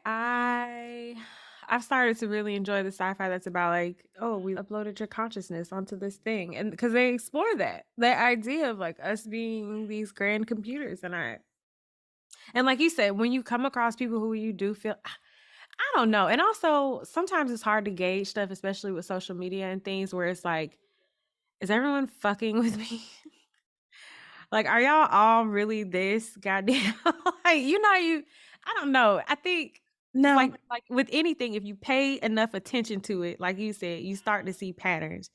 Speaker 1: I've started to really enjoy the sci-fi that's about like, oh, we uploaded your consciousness onto this thing. And because they explore that idea of like us being these grand computers and like you said, when you come across people who you do feel I don't know. And also sometimes it's hard to gauge stuff, especially with social media and things where it's like, is everyone fucking with me? Like, are y'all all really this goddamn like, I don't know. I think
Speaker 2: No,
Speaker 1: like with anything, if you pay enough attention to it, like you said, you start to see patterns.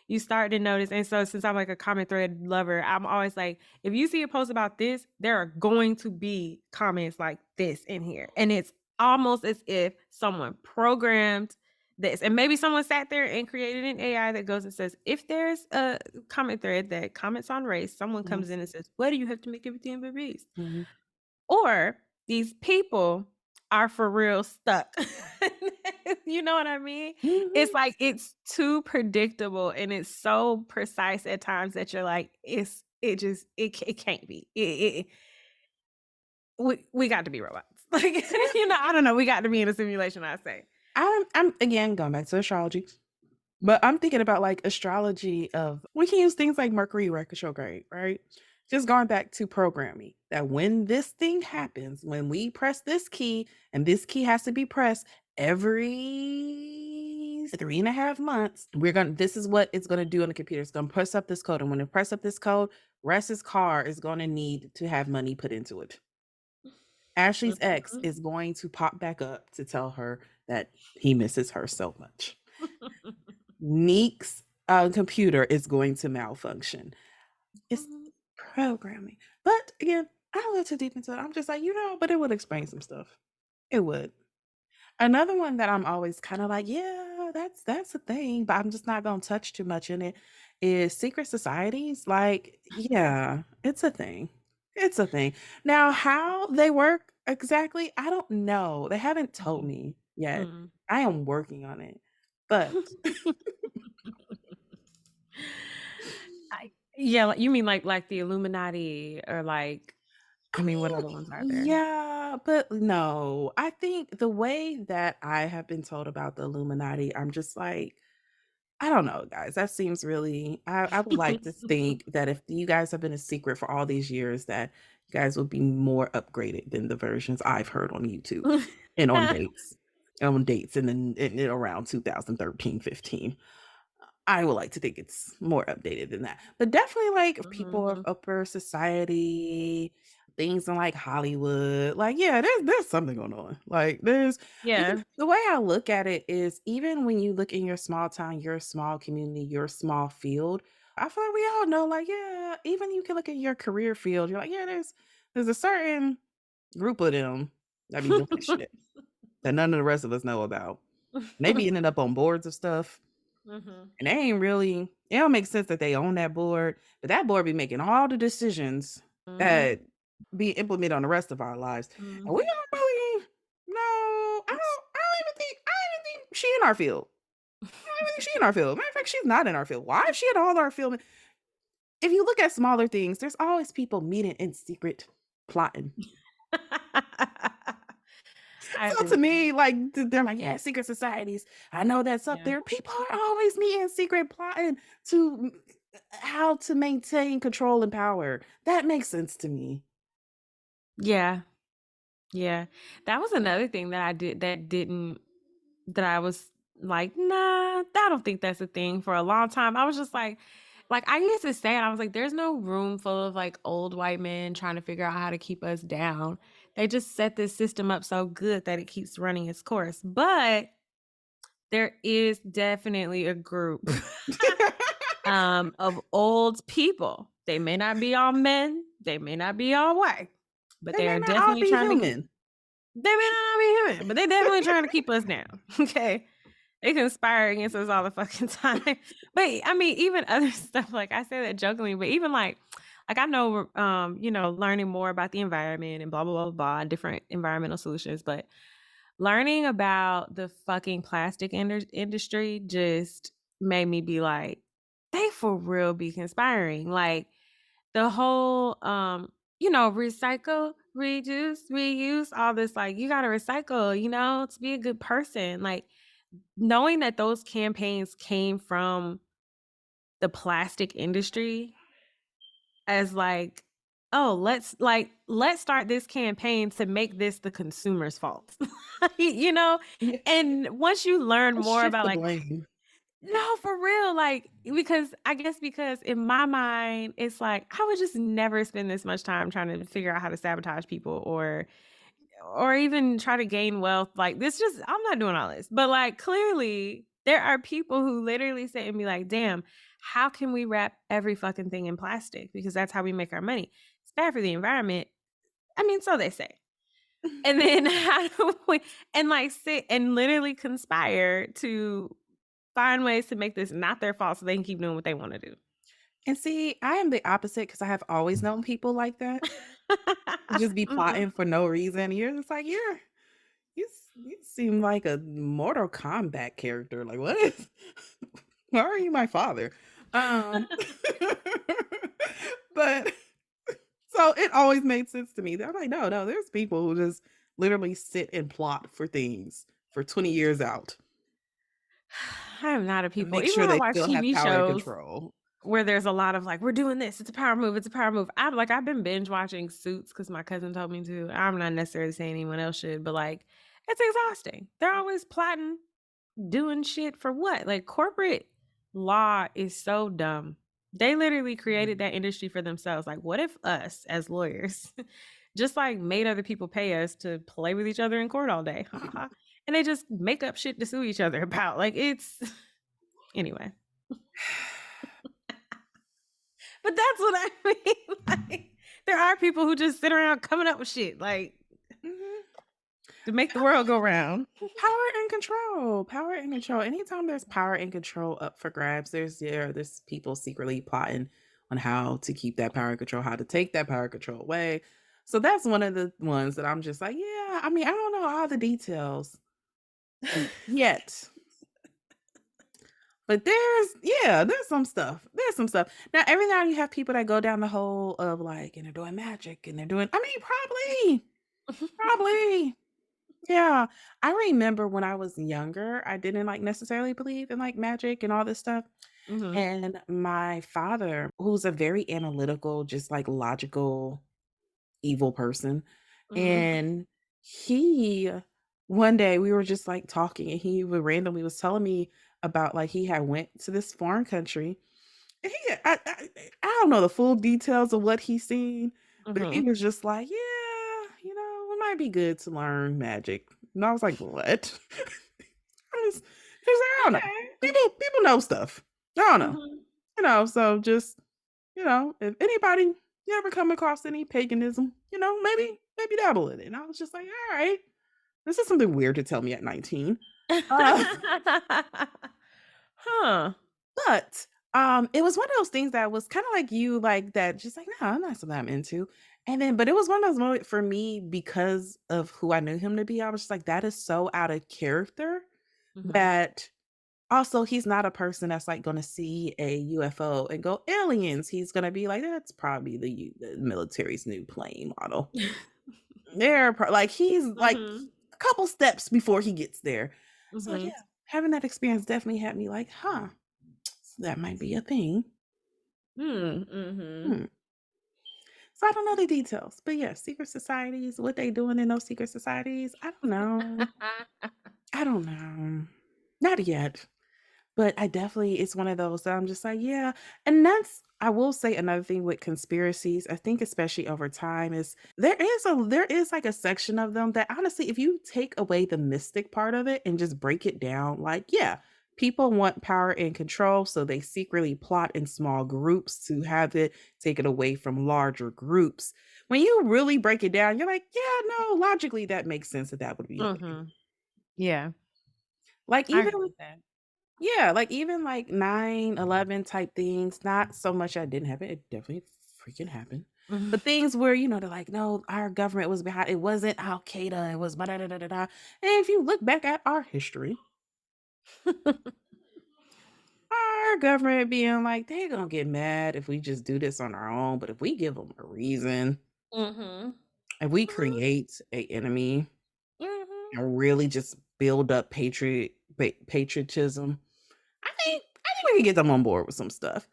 Speaker 1: You start to notice. And so since I'm like a comment thread lover, I'm always like, if you see a post about this, there are going to be comments like this in here. And it's almost as if someone programmed this. And maybe someone sat there and created an AI that goes and says, if there's a comment thread that comments on race, someone
Speaker 2: mhm,
Speaker 1: comes in and says, "Why do you have to make everything about race?"
Speaker 2: mhm,
Speaker 1: Or these people are for real stuck. You know what I mean? It's
Speaker 2: mhm.
Speaker 1: like it's too predictable and it's so precise at times that you're like, it can't be. We got to be robots. Like, I don't know. We got to be in a simulation, I say.
Speaker 2: I'm again going back to astrology, but I'm thinking about like astrology of we can use things like Mercury retrograde, right? Just going back to programming that when this thing happens, when we press this key and this key has to be pressed every 3.5 months, this is what it's gonna do on the computer. It's gonna press up this code. And when it press up this code, Russ's car is gonna need to have money put into it. Ashley's ex
Speaker 1: Mhm.
Speaker 2: is going to pop back up to tell her that he misses her so much. Neek's computer is going to malfunction. It's
Speaker 1: Mhm.
Speaker 2: programming. But again, I don't go too deep into it. I'm just like, but it would explain some stuff. It would. Another one that I'm always kind of like, yeah, that's a thing, but I'm just not gonna touch too much in it is secret societies. Like, yeah, it's a thing. It's a thing. Now, how they work exactly, I don't know. They haven't told
Speaker 1: Mhm.
Speaker 2: me yet.
Speaker 1: Mm.
Speaker 2: I am working on it. But
Speaker 1: Yeah, like you mean like the Illuminati or
Speaker 2: I
Speaker 1: I mean, what
Speaker 2: mean,
Speaker 1: other ones are there?
Speaker 2: yeah, but no. I think the way that I have been told about the Illuminati, I'm just like, I don't know, guys. That seems really I would like to think that if you guys have been a secret for all these years, that you guys will be more upgraded than the versions I've heard on YouTube and on dates in around 2013, 15. I would like to think it's more updated than that. But definitely like people of
Speaker 1: Mhm.
Speaker 2: upper society, things in like Hollywood. Like, yeah, there's something going on. Like there's because
Speaker 1: Yeah.
Speaker 2: the way I look at it is even when you look in your small town, your small community, your small field, I feel like we all know, like, yeah, even you can look at your career field, you're like, yeah, there's a certain group of them that be doing shit that none of the rest of us know about. Maybe ending up on boards of stuff
Speaker 1: Mhm.
Speaker 2: and they ain't really it don't make sense that they own that board, but that board be making all the decisions
Speaker 1: Mhm.
Speaker 2: that be implemented on the rest of our lives. And we
Speaker 1: Mhm.
Speaker 2: don't really no, I don't even think she in our field. I don't even think she in our field. Matter of fact, she's not in our field. Why is she in all our field? If you look at smaller things, there's always people meeting in secret, plotting.
Speaker 1: I
Speaker 2: So to
Speaker 1: agree.
Speaker 2: me, like they're like, yeah, secret societies. I know that's up
Speaker 1: Yeah.
Speaker 2: there. People are always meeting secret plotting to how to maintain control and power. That makes sense to me.
Speaker 1: Yeah. Yeah. That was another thing that I did that didn't that I was like, "Nah, I don't think that's a thing," for a long time. I was just like, I used to say it, I was like, "There's no room full of, like, old white men trying to figure out how to keep us down. They just set this system up so good that it keeps running its course." But there is definitely a group, of old people. They may not be all men, they may not be all white, but
Speaker 2: They
Speaker 1: they
Speaker 2: may
Speaker 1: are
Speaker 2: not all
Speaker 1: definitely
Speaker 2: be
Speaker 1: trying to
Speaker 2: human.
Speaker 1: they may not be human, but they definitely trying to keep us down, okay? They conspire against us all the fucking time. But, I mean, even other stuff, like, I say that jokingly, but even, I know, learning more about the environment and blah, blah, blah, blah, and different environmental solutions, but learning about the fucking plastic industry just made me be like, "They for real be conspiring." Like, the whole, recycle, reduce, reuse, all this, like, you gotta recycle, to be a good person. Like, knowing that those campaigns came from the plastic industry as like, "Oh, let's start this campaign to make this the consumer's fault." You know?
Speaker 2: Yeah,
Speaker 1: And once you learn
Speaker 2: let's
Speaker 1: more
Speaker 2: shift
Speaker 1: about,
Speaker 2: the
Speaker 1: like,
Speaker 2: blame.
Speaker 1: no, for real, like, because I guess because in my mind, it's like, I would just never spend this much time trying to figure out how to sabotage people or even try to gain wealth, like, this just I'm not doing all this, but, like, clearly, there are people who literally sit and be like, "Damn, how can we wrap every fucking thing in plastic? Because that's how we make our money. It's bad for the environment." I mean, so they say. And then how do we and, like, sit and literally conspire to find ways to make this not their fault so they can keep doing what they wanna do.
Speaker 2: And see, I am the opposite because I have always known people like that. Just be
Speaker 1: Mhm.
Speaker 2: plotting for no reason. You're just like, you seem like a Mortal Kombat character. Like, what is why are you my father? Um but so it always made sense to me. They're like, no, no, there's people who just literally sit and plot for things for 20 years out
Speaker 1: I am not a
Speaker 2: and
Speaker 1: people
Speaker 2: make
Speaker 1: even
Speaker 2: sure
Speaker 1: when I
Speaker 2: they
Speaker 1: watch
Speaker 2: still have
Speaker 1: TV
Speaker 2: power and
Speaker 1: shows
Speaker 2: control.
Speaker 1: where there's a lot of, like, "We're doing this, it's a power move, it's a power move." I've been binge watching Suits because my cousin told me to. I'm not necessarily saying anyone else should, but, like, it's exhausting. They're always plotting, doing shit for what? Like, corporate law is so dumb. They literally created that industry for themselves. Like, what if us as lawyers just, like, made other people pay us to play with each other in court all day? Ha, ha, ha. And they just make up shit to sue each other about. Like, it's anyway. But that's what I mean, like, there are people who just sit around coming up with shit, like,
Speaker 2: Mhm.
Speaker 1: to make the world go round.
Speaker 2: Power and control. Power and control. Anytime there's power and control up for grabs, there's people secretly plotting on how to keep that power and control, how to take that power and control away. So that's one of the ones that I'm just like, yeah, I mean, I don't know all the details yet. But there's some stuff. There's some stuff. Now, every now and you have people that go down the hole of like, and they're doing magic and they're doing, I mean, probably. Yeah. I remember when I was younger, I didn't, like, necessarily believe in, like, magic and all this stuff,
Speaker 1: Mhm.
Speaker 2: and my father, who's a very analytical, just, like, logical, evil person,
Speaker 1: Mhm.
Speaker 2: and he one day, we were just, like, talking, and he would randomly was telling me about, like, he had went to this foreign country. He I don't know the full details of what he's seen, but he
Speaker 1: Mhm.
Speaker 2: was just like, "Yeah, it might be good to learn magic." And I was like, "What?" I was he was like, "I don't know.
Speaker 1: Okay.
Speaker 2: People know stuff. I don't know."
Speaker 1: Mhm.
Speaker 2: So just, if anybody you ever come across any paganism, maybe dabble in it. And I was just like, "All right. This is something weird to tell me at 19." Uh
Speaker 1: Huh.
Speaker 2: But, it was one of those things that was kinda like you, like, that just like, "No, I'm not something I'm into." And then but it was one of those moments for me because of who I knew him to be, I was just like, "That is so out of character,"
Speaker 1: Mhm.
Speaker 2: that also, he's not a person that's, like, gonna see a UFO and go, "Aliens." He's gonna be like, "That's probably the military's new plane model." He's, like,
Speaker 1: Mhm.
Speaker 2: a couple steps before he gets there. So, yeah,
Speaker 1: Mhm.
Speaker 2: having that experience definitely had me like, "Huh, that might be a thing."
Speaker 1: Mhm.
Speaker 2: Hmm. So I don't know the details, but yeah, secret societies, what they doing in those secret societies, I don't know. I don't know. Not yet. But I definitely it's one of those that I'm just like, yeah. And that's I will say another thing with conspiracies, I think especially over time is there is like a section of them that honestly, if you take away the mystic part of it and just break it down, like, yeah, people want power and control, so they secretly plot in small groups to have it taken away from larger groups. When you really break it down, you're like, yeah, no, logically that makes sense that that would be a thing.
Speaker 1: Mhm. Yeah,
Speaker 2: Like
Speaker 1: I
Speaker 2: even
Speaker 1: agree with that.
Speaker 2: Yeah, like, even, like, 9/11 type things, not so much that didn't happen, it definitely freaking happened.
Speaker 1: Mhm.
Speaker 2: But things where, they're like, "No, our government was behind it wasn't Al Qaeda, it was da da da da da." And if you look back at our history, our government being like, "They're gonna get mad if we just do this on our own, but if we give them a reason,
Speaker 1: Mhm.
Speaker 2: if we create a enemy
Speaker 1: Mhm.
Speaker 2: and really just build up patriotism, I think we can get them on board with some stuff."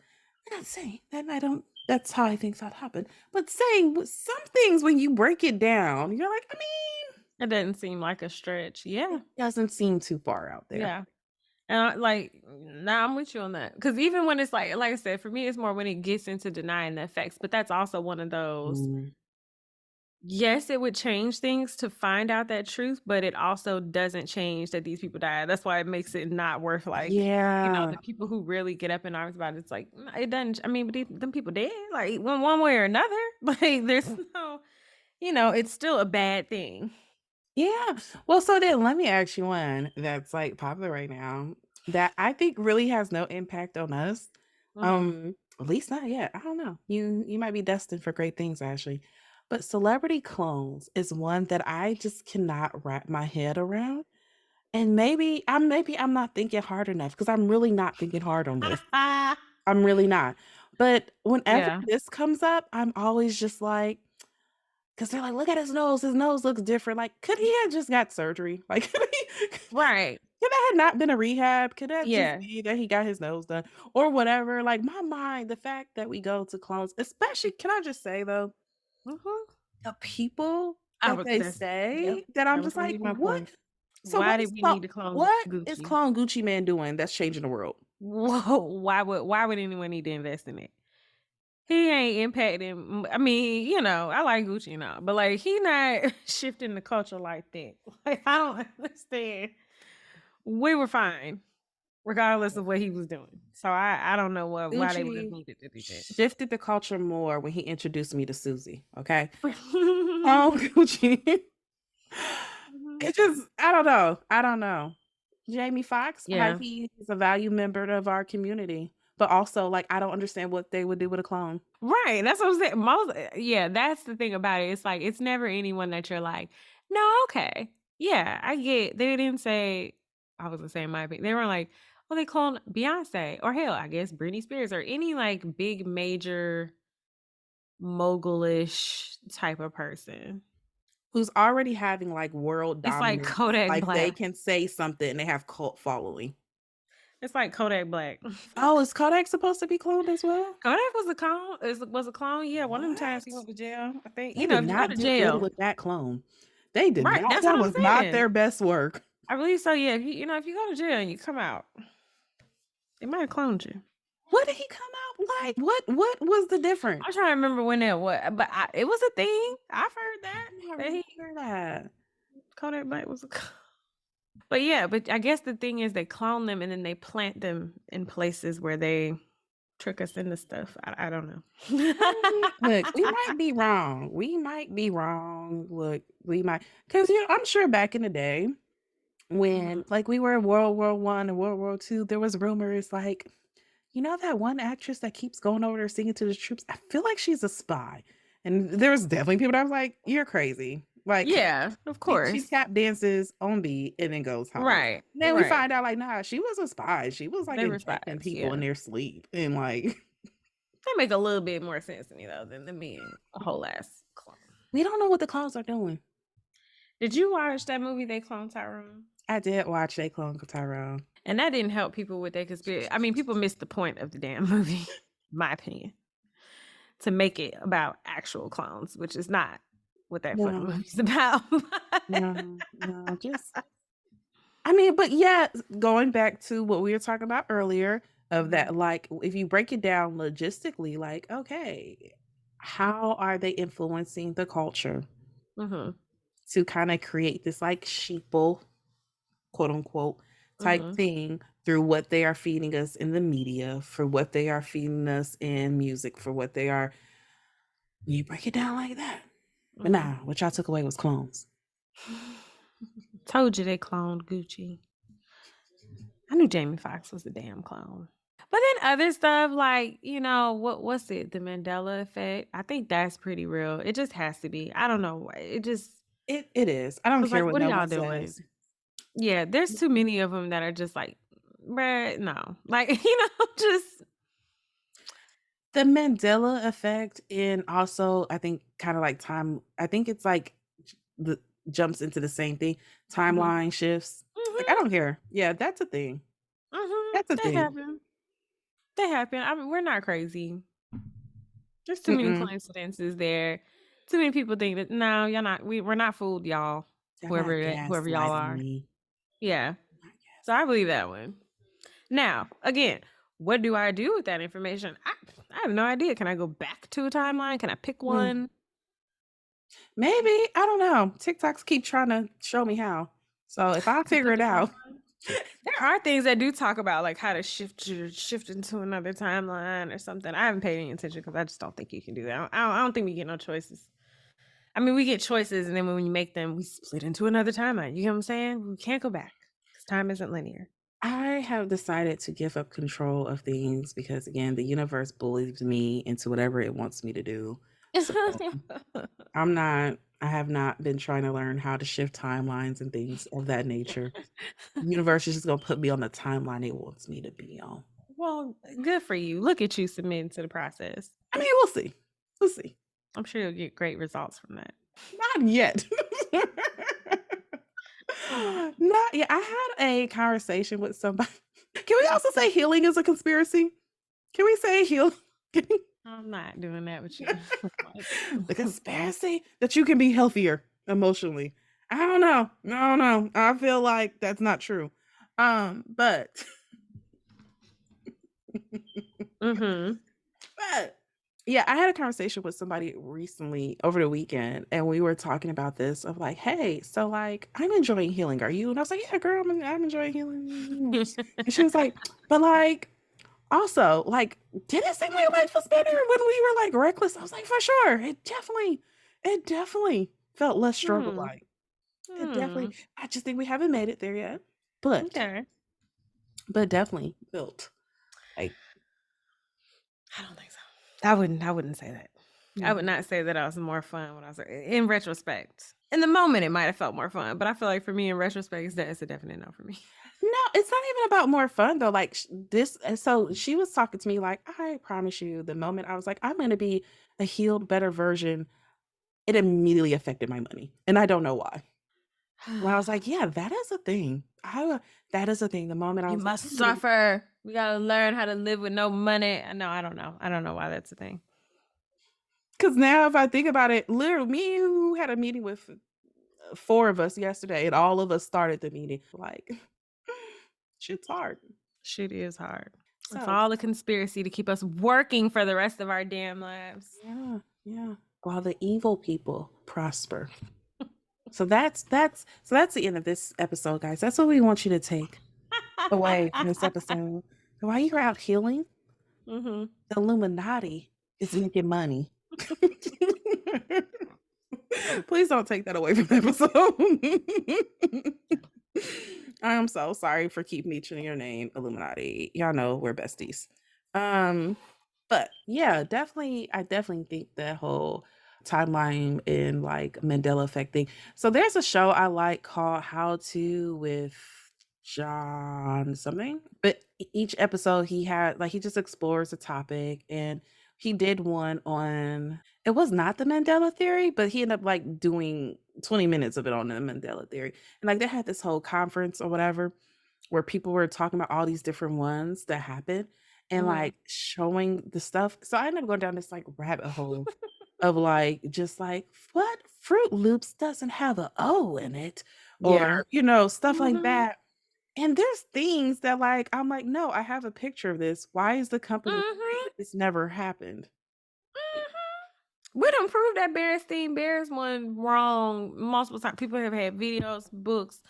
Speaker 2: I'm not saying that I don't that's how I think that happened, but saying with some things when you break it down, you're like, I mean,
Speaker 1: It doesn't seem like a stretch.
Speaker 2: it
Speaker 1: Yeah.
Speaker 2: doesn't seem too far out there.
Speaker 1: Yeah. And nah, I'm with you on that. Because even when it's like I said, for me, it's more when it gets into denying the effects, but that's also one of those.
Speaker 2: Mm.
Speaker 1: Yes, it would change things to find out that truth, but it also doesn't change that these people died. That's why it makes it not worth,
Speaker 2: Yeah.
Speaker 1: the people who really get up in arms about it, it's like, it doesn't I mean, but them people dead, like, one way or another. Like, there's no it's still a bad thing.
Speaker 2: Yeah. Well, so then let me ask you one that's like popular right now that I think really has no impact on us.
Speaker 1: Mhm.
Speaker 2: At least not yet. I don't know. You might be destined for great things actually. But celebrity clones is one that I just cannot wrap my head around. And maybe I'm not thinking hard enough because I'm really not thinking hard on this. I'm really not. But whenever
Speaker 1: Yeah.
Speaker 2: this comes up, I'm always just like, because 'cause they're like, "Look at his nose looks different." Like, could he have just got surgery? Like,
Speaker 1: Right.
Speaker 2: could that had not been a rehab? Could that just
Speaker 1: Yeah.
Speaker 2: be that he got his nose done or whatever? Like, my mind, the fact that we go to clones, especially can I just say though,
Speaker 1: Mhm.
Speaker 2: the people
Speaker 1: I
Speaker 2: that
Speaker 1: was
Speaker 2: they
Speaker 1: that's Yep,
Speaker 2: say that I'm
Speaker 1: that was
Speaker 2: just
Speaker 1: gonna
Speaker 2: like,
Speaker 1: be my
Speaker 2: "What?"
Speaker 1: point.
Speaker 2: So
Speaker 1: Why did we need to clone
Speaker 2: what is
Speaker 1: Gucci?
Speaker 2: Clone Gucci Man doing that's changing the world?
Speaker 1: Whoa, why would anyone need to invest in it? He ain't impacting I mean, I like Gucci and all, but, like, he not shifting the culture like that. Like, I don't understand. We were fine, regardless of what he was doing. So I don't know why they would have
Speaker 2: Gucci
Speaker 1: needed to do that.
Speaker 2: shifted the culture more when he introduced me to Susie, okay? Gucci.
Speaker 1: Mhm.
Speaker 2: It just I don't know. Jamie Foxx,
Speaker 1: Yeah.
Speaker 2: he's a value member of our community, but also, like, I don't understand what they would do with a clone.
Speaker 1: Right, that's what I'm saying. Yeah, that's the thing about it. It's like it's never anyone that you're like, "No, okay. Yeah, I get." They didn't say I was gonna say in my opinion. They were like, "Oh, they cloned Beyonce," or hell, I guess Britney Spears or any like big major mogulish type of person.
Speaker 2: who's already having, like, world
Speaker 1: It's like
Speaker 2: dominance,
Speaker 1: Kodak
Speaker 2: like, they
Speaker 1: Black.
Speaker 2: can say something and they have cult following.
Speaker 1: It's like Kodak Black.
Speaker 2: Oh, is Kodak supposed to be cloned as well?
Speaker 1: Kodak was a clone, yeah, one of them times he
Speaker 2: What?
Speaker 1: went to jail, I think,
Speaker 2: They did
Speaker 1: if you go
Speaker 2: not
Speaker 1: to
Speaker 2: do good
Speaker 1: jail.
Speaker 2: with that clone. They did
Speaker 1: Right,
Speaker 2: not,
Speaker 1: that's what
Speaker 2: that
Speaker 1: I'm
Speaker 2: was not
Speaker 1: saying.
Speaker 2: their best work.
Speaker 1: I believe so, yeah, if you go to jail and you come out, they might have cloned you.
Speaker 2: What did he come out like? What was the
Speaker 1: I'm
Speaker 2: difference?
Speaker 1: trying to remember when that was, but it was a thing. I've heard that,
Speaker 2: I don't
Speaker 1: that he
Speaker 2: remember that.
Speaker 1: Kodak Black was a but yeah, but I guess the thing is they clone them and then they plant them in places where they trick us into stuff. I don't know.
Speaker 2: Look, we might be wrong. We might be wrong. Look, we might, because I'm sure back in the day
Speaker 1: Mhm,
Speaker 2: when like we were in World War I and World War II, there was rumors like, that one actress that keeps going over there singing to the troops. I feel like she's a spy. And there was definitely people that was like, "You're crazy." Like
Speaker 1: yeah, of
Speaker 2: she
Speaker 1: course.
Speaker 2: tap dances on beat and then goes home.
Speaker 1: Right,
Speaker 2: Then we
Speaker 1: right.
Speaker 2: find out like, nah, she was a spy. She was like
Speaker 1: They were
Speaker 2: injecting
Speaker 1: spies,
Speaker 2: people
Speaker 1: yeah.
Speaker 2: in their sleep and like
Speaker 1: That make a little bit more sense to me though than them being a whole ass clone.
Speaker 2: we don't know what the clones are doing.
Speaker 1: Did you watch that movie They Clone Tyrone?
Speaker 2: I did watch They Clone Tyrone.
Speaker 1: And that didn't help people with their conspiracy. I mean, people missed the point of the damn movie, my opinion, to make it about actual clones, which is not what that fucking
Speaker 2: No,
Speaker 1: movie's about.
Speaker 2: no, no, just I mean, but yeah, going back to what we were talking about earlier of
Speaker 1: Mhm,
Speaker 2: that, like if you break it down logistically, like, okay, how are they influencing the culture
Speaker 1: mhm,
Speaker 2: to kind of create this like sheeple, quote unquote, type
Speaker 1: mhm,
Speaker 2: thing through what they are feeding us in the media, for what they are feeding us in music, for what they are, you break it down like that. But
Speaker 1: mhm.
Speaker 2: nah, what y'all took away was clones.
Speaker 1: Told you they cloned Gucci. I knew Jamie Foxx was a damn clone. But then other stuff like, what's it? The Mandela effect. I think that's pretty real. It just has to be. I don't know. It just
Speaker 2: It is. I don't
Speaker 1: was
Speaker 2: care
Speaker 1: like,
Speaker 2: what
Speaker 1: what are
Speaker 2: no
Speaker 1: y'all
Speaker 2: one
Speaker 1: doing?
Speaker 2: says.
Speaker 1: Yeah, there's too many of them that are just like, bruh, no. Like, just
Speaker 2: The Mandela effect and also I think kinda like time I think it's like the jumps into the same thing,
Speaker 1: mhm,
Speaker 2: timeline shifts. Like, I
Speaker 1: mhm,
Speaker 2: don't care. Yeah, that's a thing.
Speaker 1: mhm.
Speaker 2: That's a
Speaker 1: They
Speaker 2: thing.
Speaker 1: happen. They happen. I mean, we're not crazy. There's too many
Speaker 2: Mm-mm.
Speaker 1: coincidences there. Too many people think that no, y'all not we're not fooled, y'all.
Speaker 2: Y'all not
Speaker 1: Whoever y'all
Speaker 2: gaslighting
Speaker 1: are.
Speaker 2: me.
Speaker 1: Yeah.
Speaker 2: Not
Speaker 1: So I
Speaker 2: gaslighting.
Speaker 1: believe that one. Now, again, what do I do with that information? I have no idea. Can I go back to a timeline? Can I pick
Speaker 2: Hmm.
Speaker 1: one?
Speaker 2: Maybe, I don't know. TikToks keep trying to show me how. So if I
Speaker 1: To
Speaker 2: figure
Speaker 1: flip
Speaker 2: it
Speaker 1: a
Speaker 2: out.
Speaker 1: timeline? There are things that do talk about like how to shift into another timeline or something. I haven't paid any attention because I just don't think you can do that. I don't think we get no choices. I mean, we get choices, and then when you make them, we split into another timeline. You get what I'm saying? We can't go back because time isn't linear.
Speaker 2: I have decided to give up control of things because again, the universe bullies me into whatever it wants me to do. So I have not been trying to learn how to shift timelines and things of that nature. The universe is just gonna put me on the timeline it wants me to be on.
Speaker 1: Well, good for you. Look at you submitting to the process.
Speaker 2: I mean, we'll see. We'll see.
Speaker 1: I'm sure you'll get great results from that.
Speaker 2: Not yet. Not yet. I had a conversation with somebody. Can we also say healing is a conspiracy? Can we say heal?
Speaker 1: I'm not doing that with you.
Speaker 2: The conspiracy that you can be healthier emotionally. I don't know. I don't know. I feel like that's not true. But
Speaker 1: Mhm.
Speaker 2: but yeah, I had a conversation with somebody recently over the weekend, and we were talking about this of like, hey, so like I'm enjoying healing. Are you? And I was like, yeah, girl, I'm enjoying healing. And she was like, but like also, like, did it seem like life was better when we were like reckless? I was like, for sure. It definitely felt less struggle
Speaker 1: Hmm.
Speaker 2: like. It definitely,
Speaker 1: Hmm.
Speaker 2: I just think we haven't made it there yet. But
Speaker 1: Okay.
Speaker 2: but definitely built. Like,
Speaker 1: I don't think so. I wouldn't say that. I would
Speaker 2: no.
Speaker 1: not say that I was more fun when I was in retrospect. In the moment, it might have felt more fun, but I feel like for me, in retrospect, it's a definite no for me.
Speaker 2: No, it's not even about more fun though. Like this, so she was talking to me like, I promise you, the moment I was like, I'm gonna be a healed, better version it immediately affected my money, and I don't know why. And I was like, "Yeah, that is a thing." That is a thing. The moment I
Speaker 1: You
Speaker 2: was like,
Speaker 1: must suffer. We gotta learn how to live with no money. No, I don't know. I don't know why that's a thing.
Speaker 2: because now if I think about it, literally me who had a meeting with 4 of us yesterday, and all of us started the meeting, like, shit's hard.
Speaker 1: Shit is hard. It's
Speaker 2: So
Speaker 1: all a conspiracy to keep us working for the rest of our damn lives.
Speaker 2: yeah, yeah. While the evil people prosper. So that's the end of this episode, guys. That's what we want you to take away from this episode. While you're out healing,
Speaker 1: Mhm.
Speaker 2: the Illuminati is making money. Please don't take that away from the episode. I am so sorry for keep mentioning your name, Illuminati. Y'all know we're besties. Um, but yeah, definitely, I definitely think that whole timeline and like Mandela effect thing. So there's a show I like called How to with John something. But each episode he had like he just explores a topic and he did one on it was not the Mandela theory, but he ended up like doing 20 minutes of it on the Mandela theory. And like they had this whole conference or whatever where people were talking about all these different ones that happened and
Speaker 1: Mhm.
Speaker 2: like showing the stuff. So I ended up going down this like rabbit hole of like just like what Fruit Loops doesn't have a O in it or
Speaker 1: Yeah.
Speaker 2: stuff like
Speaker 1: Mhm.
Speaker 2: that. And there's things that like I'm like, no, I have a picture of this. Why is the company saying
Speaker 1: Mhm.
Speaker 2: that this never happened?
Speaker 1: Mhm. We done proved that Berenstein Bears one wrong multiple times. People have had videos, books.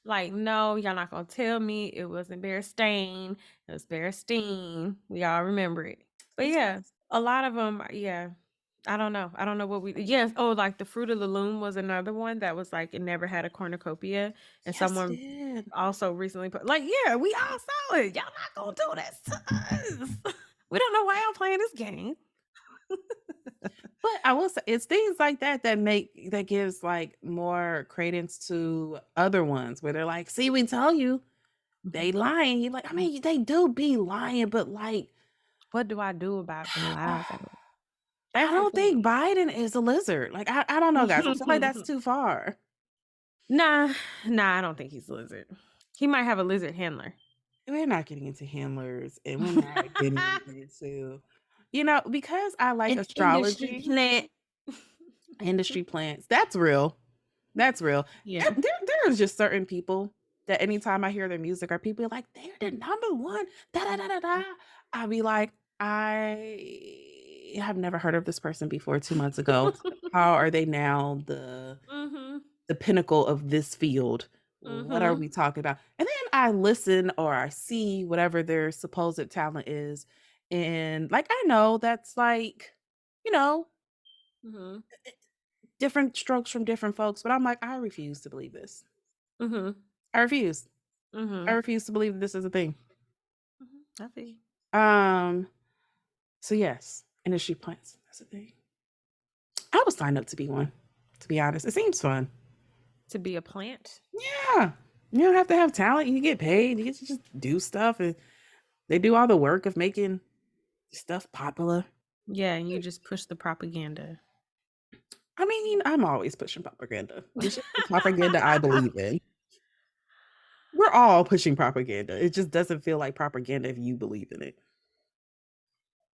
Speaker 1: Like, no, y'all not gonna tell me it wasn't Berenstein. It was Berenstein. We all remember it. But
Speaker 2: It's
Speaker 1: yeah, a lot of them. Yeah, I don't know. I don't know what we. Yes. Oh, like the Fruit of the Loom was another one that was like it never had a cornucopia, and
Speaker 2: yes, it
Speaker 1: someone
Speaker 2: did.
Speaker 1: also recently put like, yeah, we all saw it. Y'all not gonna do this to us. We don't know why y'all playing this game.
Speaker 2: But I will say it's things like that that gives like more credence to other ones where they're like, see, we tell you they lying. You're like, I mean, they do be lying, but like
Speaker 1: What do I do about them lies?
Speaker 2: I
Speaker 1: That's the
Speaker 2: don't think
Speaker 1: thing.
Speaker 2: Biden is a lizard. Like, I don't know, guys. I feel like that's too far.
Speaker 1: Nah, nah, I don't think he's a lizard. He might have a lizard handler.
Speaker 2: We're not getting into handlers and we're not getting into, because I like
Speaker 1: An industry
Speaker 2: astrology,
Speaker 1: plant.
Speaker 2: industry plants. That's real. That's real.
Speaker 1: Yeah.
Speaker 2: There's just certain people that anytime I hear their music or people are like, they're the number one, da da da da da. I'll be like, I have never heard of this person before 2 months ago. How are they now
Speaker 1: Mhm.
Speaker 2: the pinnacle of this field? What are
Speaker 1: Mhm.
Speaker 2: we talking about? And then I listen or I see whatever their supposed talent is. And like I know that's like, you know,
Speaker 1: Mhm.
Speaker 2: different strokes from different folks, but I'm like, I refuse to believe this.
Speaker 1: Mhm.
Speaker 2: I refuse. I
Speaker 1: Mhm.
Speaker 2: refuse to believe that this is a thing.
Speaker 1: Mhm. I feel you.
Speaker 2: Um, so yes, industry plants. That's a thing. I would sign up to be one, to be honest. It seems fun.
Speaker 1: To be a plant.
Speaker 2: Yeah. You don't have to have talent. You get paid. You get to just do stuff and they do all the work of making stuff popular.
Speaker 1: Yeah, and you just push the propaganda.
Speaker 2: I mean, I'm always pushing propaganda. It's just the propaganda I believe in. We're all pushing propaganda. It just doesn't feel like propaganda if you believe in it.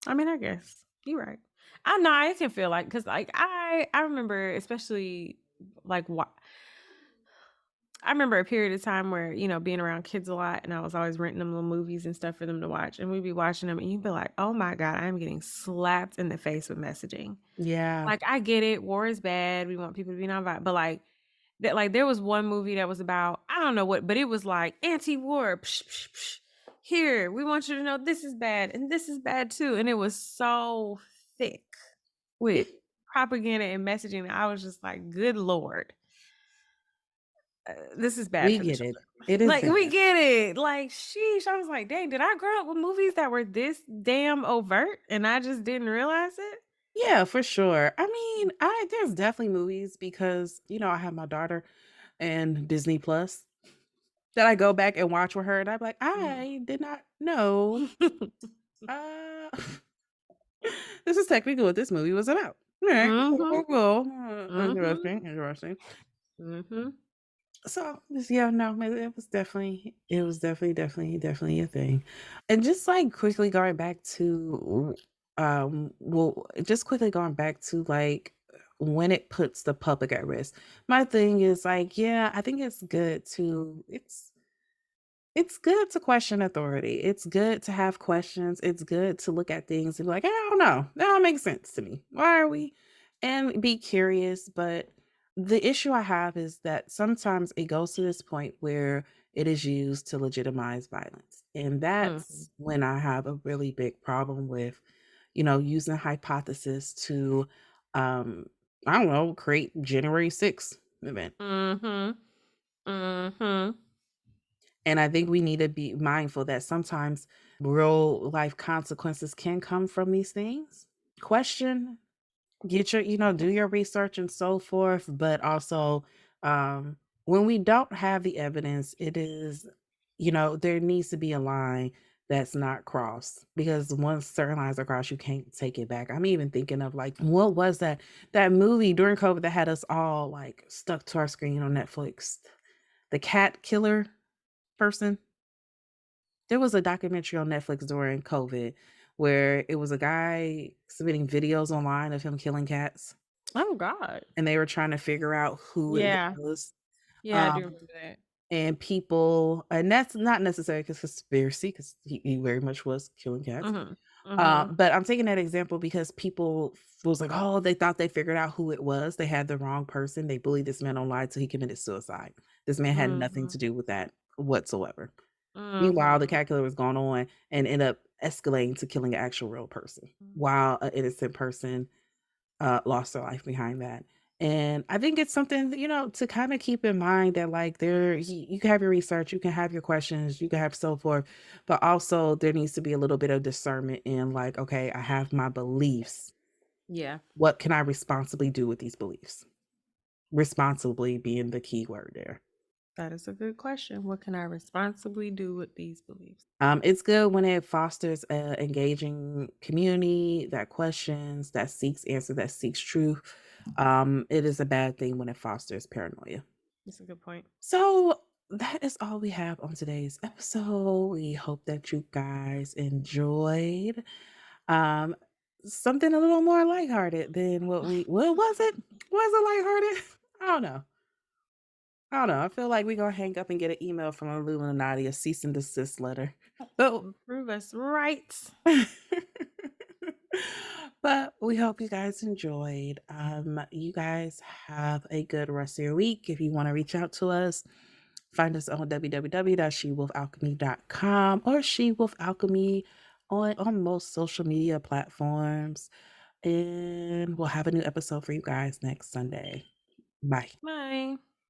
Speaker 1: I mean, I guess you're right. I know I can feel like because like I remember especially like what I remember a period of time where, being around kids a lot and I was always renting them little movies and stuff for them to watch. And we'd be watching them and you'd be like, oh my God, I'm getting slapped in the face with messaging.
Speaker 2: Yeah.
Speaker 1: Like, I get it. War is bad. We want people to be nonviolent. But like there was one movie that was about, I don't know what, but it was like anti-war. Psh, psh, psh. Here, we want you to know this is bad and this is bad too. And it was so thick with propaganda and messaging. I was just like, good Lord. This is bad
Speaker 2: We
Speaker 1: for the
Speaker 2: get it.
Speaker 1: children.
Speaker 2: It is
Speaker 1: Like,
Speaker 2: bad.
Speaker 1: we get it. Like, sheesh. I was like, dang, did I grow up with movies that were this damn overt and I just didn't realize it?
Speaker 2: Yeah, for sure. I mean, I there's definitely movies because, I have my daughter and Disney Plus that I go back and watch with her and I'm like,
Speaker 1: Mm.
Speaker 2: I did not know. Uh this is technically what this movie was about. Alright,
Speaker 1: Mhm.
Speaker 2: cool, cool,
Speaker 1: Mhm.
Speaker 2: interesting, interesting.
Speaker 1: Mhm.
Speaker 2: So, just yeah, no, it was definitely a thing. And just, like, quickly going back to, well, just quickly going back to, like, when it puts the public at risk. My thing is, like, yeah, I think it's good to question authority. It's good to have questions. It's good to look at things and be like, I don't know. That don't make sense to me. Why are we? And be curious. But the issue I have is that sometimes it goes to this point where it is used to legitimize violence. And
Speaker 1: Mhm.
Speaker 2: that's when I have a really big problem with, using hypothesis to, um, I don't know, create January 6th event.
Speaker 1: Mhm. Mhm.
Speaker 2: And I think we need to be mindful that sometimes real life consequences can come from these things. Question, get your, do your research and so forth. But also, um, when we don't have the evidence, there needs to be a line that's not crossed because once certain lines are crossed, you can't take it back. I'm even thinking of like, what was that movie during COVID that had us all like stuck to our screen on Netflix? The cat killer person. There was a documentary on Netflix during COVID where it was a guy submitting videos online of him killing cats,
Speaker 1: Oh god.
Speaker 2: and they were trying to figure out who it
Speaker 1: Yeah.
Speaker 2: was.
Speaker 1: Yeah, I do
Speaker 2: Um,
Speaker 1: remember that.
Speaker 2: and that's not necessarily 'cause conspiracy, 'cause he very much was killing cats.
Speaker 1: Mhm. Mhm.
Speaker 2: But I'm taking that example because people was like, "Oh, they thought they figured out who it was. They had the wrong person. They bullied this man online till he committed suicide. This man had nothing
Speaker 1: Mhm.
Speaker 2: to do with that whatsoever." Meanwhile, the
Speaker 1: Mhm.
Speaker 2: cat killer was going on and end up escalating to killing an actual real person, while an innocent person, lost their life behind that. And I think it's something, to kinda keep in mind that, like, you can have your research, you can have your questions, you can have so forth, but also there needs to be a little bit of discernment in, like, "Okay, I have my beliefs.
Speaker 1: Yeah,
Speaker 2: What can I responsibly do with these beliefs?" Responsibly being the key word there.
Speaker 1: that is a good question. What can I responsibly do with these beliefs?
Speaker 2: It's good when it fosters a engaging community that questions, that seeks answer, that seeks truth. It is a bad thing when it fosters paranoia.
Speaker 1: That's a good point.
Speaker 2: So that is all we have on today's episode. We hope that you guys enjoyed. Um, Something a little more lighthearted than what was it? Was it lighthearted? I don't know. I don't know. I feel like we're gonna hang up and get an email from Illuminati, a cease and desist letter. But
Speaker 1: Prove us right.
Speaker 2: but we hope you guys enjoyed. You guys have a good rest of your week. If you want to reach out to us, find us on www.shewolfalchemy.com or She Wolf Alchemy on most social media platforms. And we'll have a new episode for you guys next Sunday. Bye.
Speaker 1: Bye.